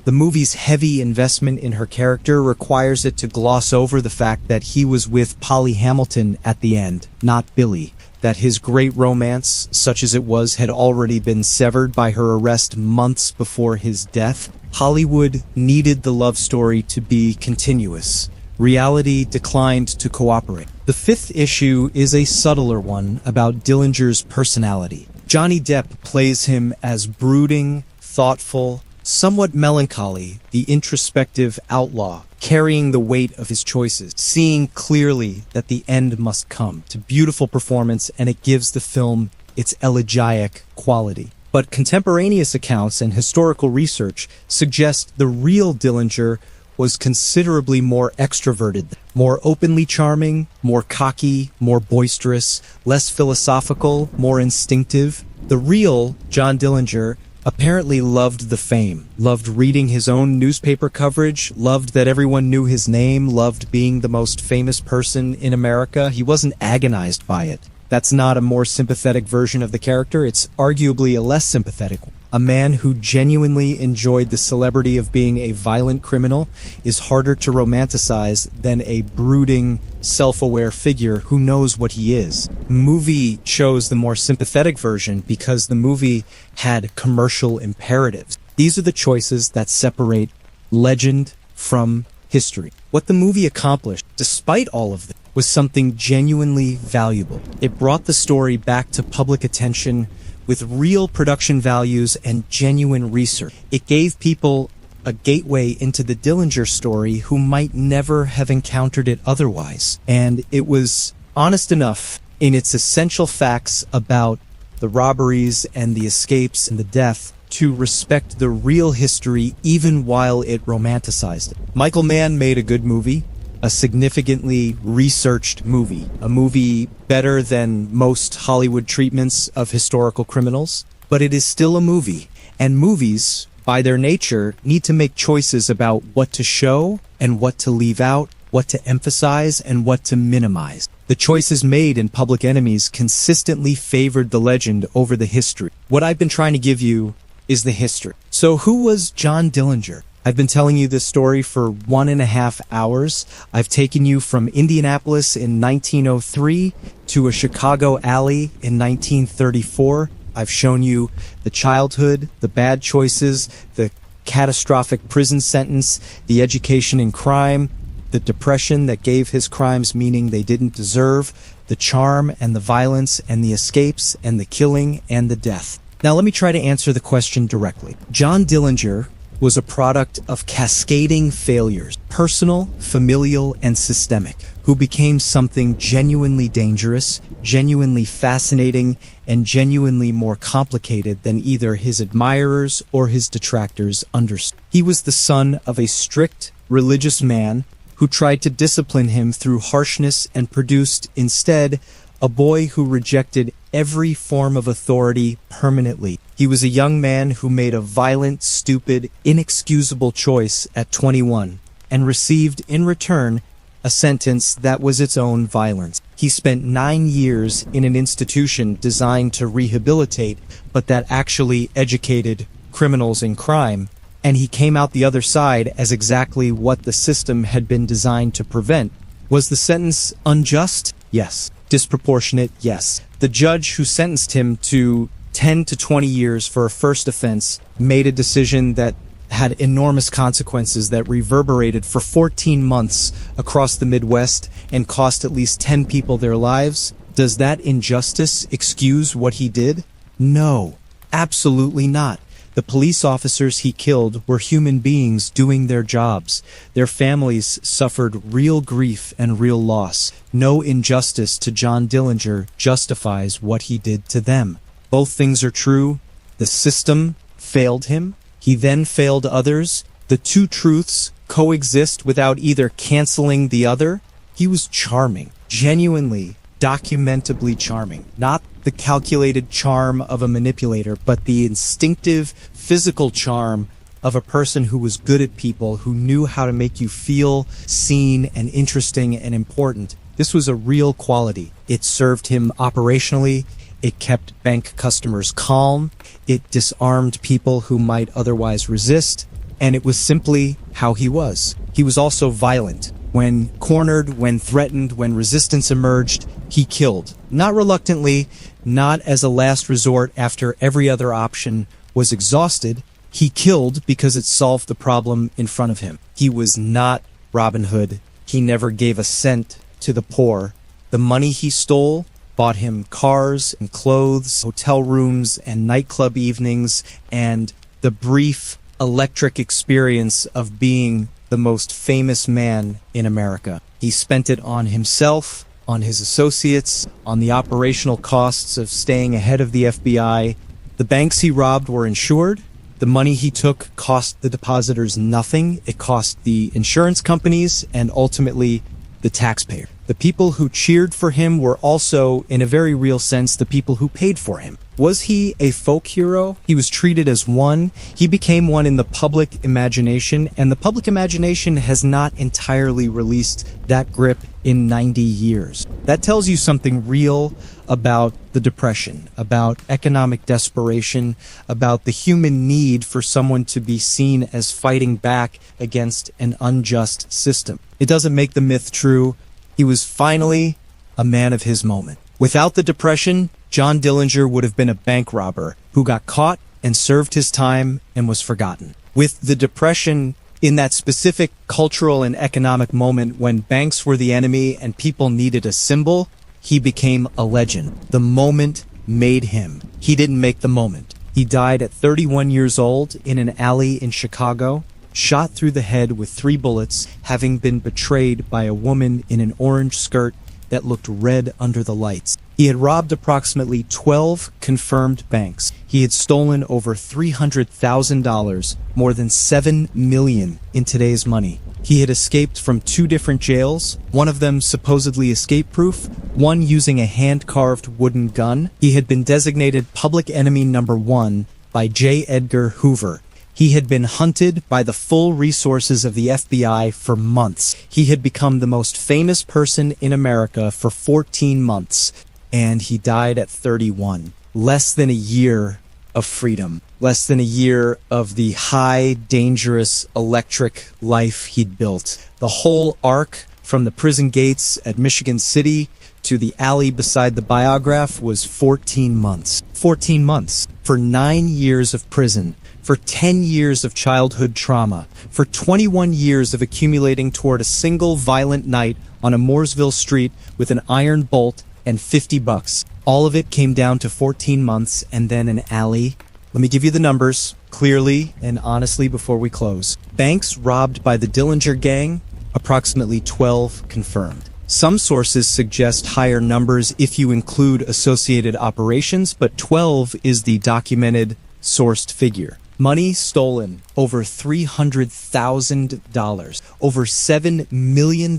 Speaker 1: The movie's heavy investment in her character requires it to gloss over the fact that he was with Polly Hamilton at the end, not Billy. That his great romance, such as it was, had already been severed by her arrest months before his death. Hollywood needed the love story to be continuous, Reality declined to cooperate. The fifth issue is a subtler one about Dillinger's personality. Johnny Depp plays him as brooding, thoughtful, somewhat melancholy, the introspective outlaw, carrying the weight of his choices, seeing clearly that the end must come. It's a beautiful performance, and it gives the film its elegiac quality. But contemporaneous accounts and historical research suggest the real Dillinger was considerably more extroverted, more openly charming, more cocky, more boisterous, less philosophical, more instinctive. The real John Dillinger apparently loved the fame, loved reading his own newspaper coverage, loved that everyone knew his name, loved being the most famous person in America. He wasn't agonized by it. That's not a more sympathetic version of the character. It's arguably a less sympathetic one. A man who genuinely enjoyed the celebrity of being a violent criminal is harder to romanticize than a brooding, self-aware figure who knows what he is. Movie chose the more sympathetic version because the movie had commercial imperatives. These are the choices that separate legend from history. What the movie accomplished, despite all of this, was something genuinely valuable. It brought the story back to public attention with real production values and genuine research. It gave people a gateway into the Dillinger story who might never have encountered it otherwise. And it was honest enough in its essential facts about the robberies and the escapes and the death to respect the real history even while it romanticized it. Michael Mann made a good movie, a significantly researched movie, a movie better than most Hollywood treatments of historical criminals, but it is still a movie, and movies, by their nature, need to make choices about what to show and what to leave out, what to emphasize and what to minimize. The choices made in Public Enemies consistently favored the legend over the history. What I've been trying to give you is the history. So who was John Dillinger? I've been telling you this story for 1.5 hours. I've taken you from Indianapolis in 1903 to a Chicago alley in 1934. I've shown you the childhood, the bad choices, the catastrophic prison sentence, the education in crime, the depression that gave his crimes meaning they didn't deserve, the charm and the violence and the escapes and the killing and the death. Now let me try to answer the question directly. John Dillinger was a product of cascading failures, personal, familial, and systemic, who became something genuinely dangerous, genuinely fascinating, and genuinely more complicated than either his admirers or his detractors understood. He was the son of a strict, religious man who tried to discipline him through harshness and produced, instead, a boy who rejected every form of authority permanently. He was a young man who made a violent, stupid, inexcusable choice at 21 and received in return a sentence that was its own violence. He spent 9 years in an institution designed to rehabilitate, but that actually educated criminals in crime, and he came out the other side as exactly what the system had been designed to prevent. Was the sentence unjust? Yes. Disproportionate? Yes. The judge who sentenced him to 10 to 20 years for a first offense made a decision that had enormous consequences that reverberated for 14 months across the Midwest and cost at least 10 people their lives. Does that injustice excuse what he did? No, absolutely not. The police officers he killed were human beings doing their jobs. Their families suffered real grief and real loss. No injustice to John Dillinger justifies what he did to them. Both things are true. The system failed him. He then failed others. The two truths coexist without either canceling the other. He was charming, genuinely, documentably charming. Not the calculated charm of a manipulator, but the instinctive, physical charm of a person who was good at people, who knew how to make you feel seen and interesting and important. This was a real quality. It served him operationally. It kept bank customers calm. It disarmed people who might otherwise resist. And it was simply how he was. He was also violent. When cornered, when threatened, when resistance emerged, he killed. Not reluctantly, not as a last resort after every other option was exhausted. He killed because it solved the problem in front of him. He was not Robin Hood. He never gave a cent to the poor. The money he stole bought him cars and clothes, hotel rooms and nightclub evenings, and the brief electric experience of being the most famous man in America. He spent it on himself, on his associates, on the operational costs of staying ahead of the FBI. The banks he robbed were insured. The money he took cost the depositors nothing. It cost the insurance companies and ultimately the taxpayer. The people who cheered for him were also, in a very real sense, the people who paid for him. Was he a folk hero? He was treated as one. He became one in the public imagination, and the public imagination has not entirely released that grip in 90 years. That tells you something real about the Depression, about economic desperation, about the human need for someone to be seen as fighting back against an unjust system. It doesn't make the myth true. He was finally a man of his moment. Without the Depression, John Dillinger would have been a bank robber who got caught and served his time and was forgotten. With the Depression, in that specific cultural and economic moment when banks were the enemy and people needed a symbol, he became a legend. The moment made him. He didn't make the moment. He died at 31 years old in an alley in Chicago, shot through the head with 3 bullets, having been betrayed by a woman in an orange skirt that looked red under the lights. He had robbed approximately 12 confirmed banks. He had stolen over $300,000, more than $7 million in today's money. He had escaped from 2 different jails, one of them supposedly escape-proof, one using a hand-carved wooden gun. He had been designated public enemy number 1 by J. Edgar Hoover. He had been hunted by the full resources of the FBI for months. He had become the most famous person in America for 14 months, and he died at 31. Less than a year of freedom. Less than a year of the high, dangerous, electric life he'd built. The whole arc from the prison gates at Michigan City to the alley beside the Biograph was 14 months. 14 months. For 9 years of prison. For 10 years of childhood trauma, for 21 years of accumulating toward a single violent night on a Mooresville street with an iron bolt and $50. All of it came down to 14 months and then an alley. Let me give you the numbers, clearly and honestly before we close. Banks robbed by the Dillinger Gang, approximately 12 confirmed. Some sources suggest higher numbers if you include associated operations, but 12 is the documented, sourced figure. Money stolen, over $300,000, over $7 million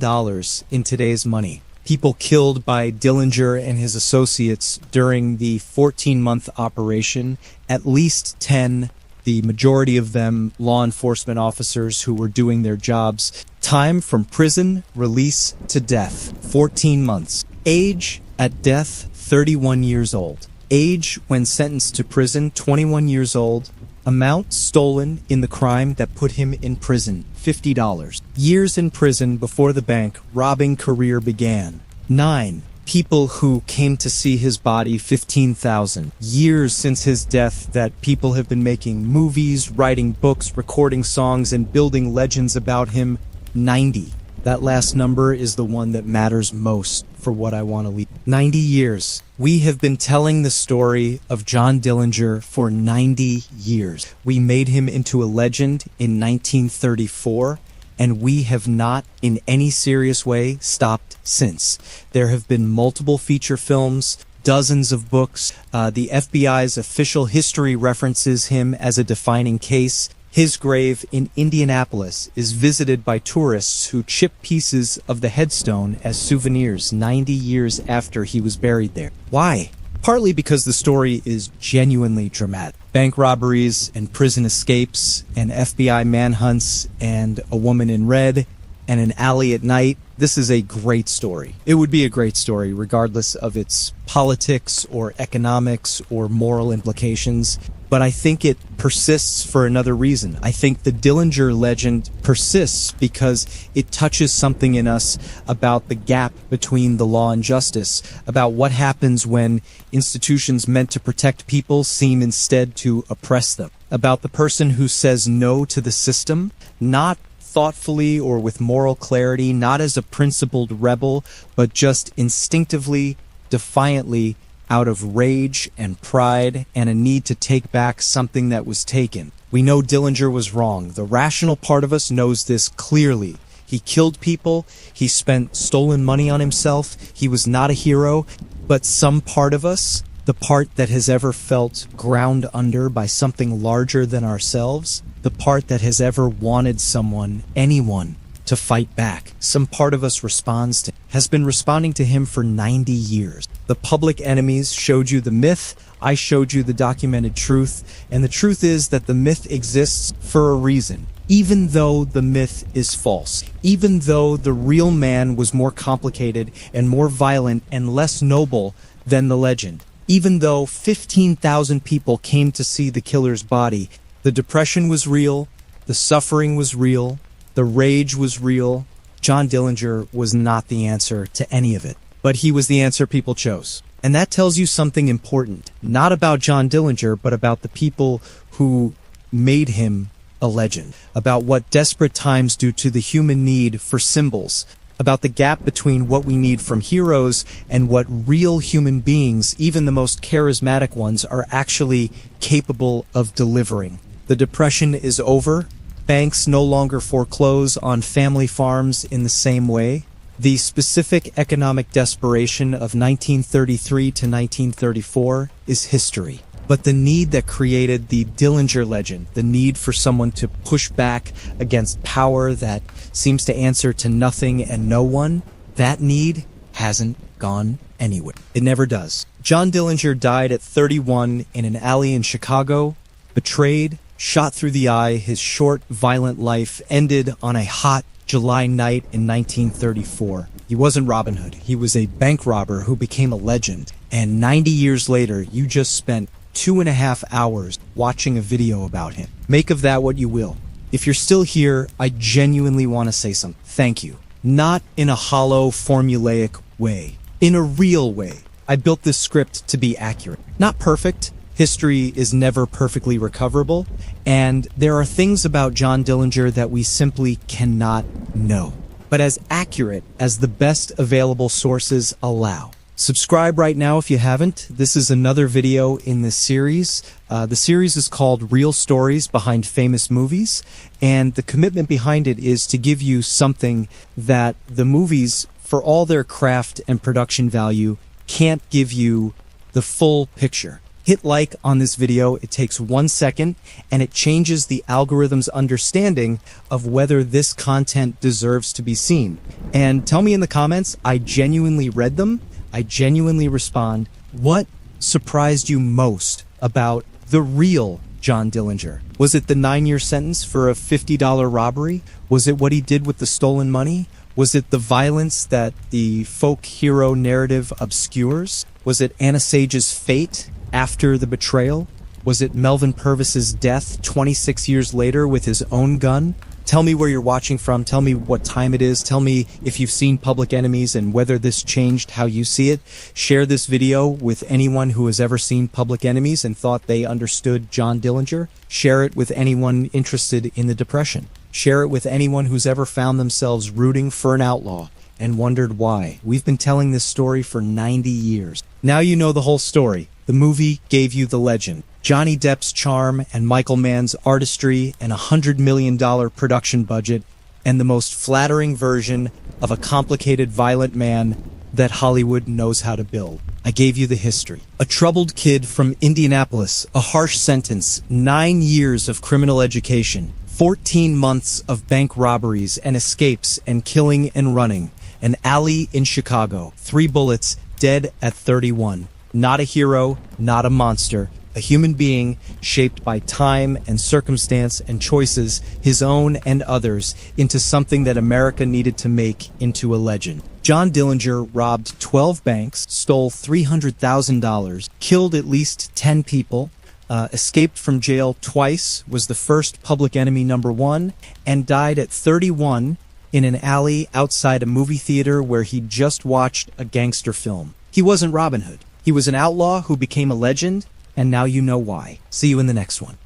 Speaker 1: in today's money. People killed by Dillinger and his associates during the 14-month operation, at least 10, the majority of them law enforcement officers who were doing their jobs. Time from prison, release to death, 14 months. Age at death, 31 years old. Age when sentenced to prison, 21 years old. Amount stolen in the crime that put him in prison, $50. Years in prison before the bank robbing career began. 9. People who came to see his body, 15,000. Years since his death that people have been making movies, writing books, recording songs, and building legends about him, 90. That last number is the one that matters most for what I want to leave. 90 years. We have been telling the story of John Dillinger for 90 years. We made him into a legend in 1934, and we have not in any serious way stopped since. There have been multiple feature films, dozens of books. The FBI's official history references him as a defining case. His grave in Indianapolis is visited by tourists who chip pieces of the headstone as souvenirs 90 years after he was buried there. Why? Partly because the story is genuinely dramatic. Bank robberies and prison escapes and FBI manhunts and a woman in red and an alley at night. This is a great story. It would be a great story regardless of its politics or economics or moral implications. But I think it persists for another reason. I think the Dillinger legend persists because it touches something in us about the gap between the law and justice, about what happens when institutions meant to protect people seem instead to oppress them, about the person who says no to the system, not thoughtfully or with moral clarity, not as a principled rebel, but just instinctively, defiantly, out of rage and pride and a need to take back something that was taken. We know Dillinger was wrong. The rational part of us knows this clearly. He killed people, he spent stolen money on himself, he was not a hero, but some part of us, the part that has ever felt ground under by something larger than ourselves, the part that has ever wanted someone, anyone, to fight back. Some part of us has been responding to him for 90 years. The Public Enemies showed you the myth, I showed you the documented truth, and the truth is that the myth exists for a reason. Even though the myth is false, even though the real man was more complicated and more violent and less noble than the legend, even though 15,000 people came to see the killer's body, the depression was real, the suffering was real, the rage was real. John Dillinger was not the answer to any of it, but he was the answer people chose. And that tells you something important, not about John Dillinger, but about the people who made him a legend, about what desperate times do to the human need for symbols, about the gap between what we need from heroes and what real human beings, even the most charismatic ones, are actually capable of delivering. The depression is over. Banks no longer foreclose on family farms in the same way. The specific economic desperation of 1933 to 1934 is history. But the need that created the Dillinger legend, the need for someone to push back against power that seems to answer to nothing and no one, that need hasn't gone anywhere. It never does. John Dillinger died at 31 in an alley in Chicago, betrayed, shot through the eye. His short, violent life ended on a hot July night in 1934. He wasn't Robin Hood. He was a bank robber who became a legend. And 90 years later, you just spent 2.5 hours watching a video about him. Make of that what you will. If you're still here, I genuinely want to say something. Thank you. Not in a hollow, formulaic way. In a real way. I built this script to be accurate. Not perfect. History is never perfectly recoverable, and there are things about John Dillinger that we simply cannot know, but as accurate as the best available sources allow. Subscribe right now if you haven't. This is another video in this series. The series is called Real Stories Behind Famous Movies, and the commitment behind it is to give you something that the movies, for all their craft and production value, can't give you the full picture. Hit like on this video. It takes 1 second and it changes the algorithm's understanding of whether this content deserves to be seen. And tell me in the comments, I genuinely read them. I genuinely respond. What surprised you most about the real John Dillinger? Was it the 9-year sentence for a $50 robbery? Was it what he did with the stolen money? Was it the violence that the folk hero narrative obscures? Was it Anna Sage's fate after the betrayal? Was it Melvin Purvis's death 26 years later with his own gun? Tell me where you're watching from. Tell me what time it is. Tell me if you've seen Public Enemies and whether this changed how you see it. Share this video with anyone who has ever seen Public Enemies and thought they understood John Dillinger. Share it with anyone interested in the Depression. Share it with anyone who's ever found themselves rooting for an outlaw and wondered why. We've been telling this story for 90 years. Now you know the whole story. The movie gave you the legend. Johnny Depp's charm and Michael Mann's artistry and $100 million production budget and the most flattering version of a complicated, violent man that Hollywood knows how to build. I gave you the history. A troubled kid from Indianapolis, a harsh sentence, 9 years of criminal education, 14 months of bank robberies and escapes and killing and running, an alley in Chicago, 3 bullets, dead at 31. Not a hero, not a monster, a human being shaped by time and circumstance and choices, his own and others, into something that America needed to make into a legend. John Dillinger robbed 12 banks, stole $300,000, killed at least 10 people, escaped from jail twice, was the first public enemy #1, and died at 31 in an alley outside a movie theater where he just watched a gangster film. He wasn't Robin Hood. He was an outlaw who became a legend, and now you know why. See you in the next one.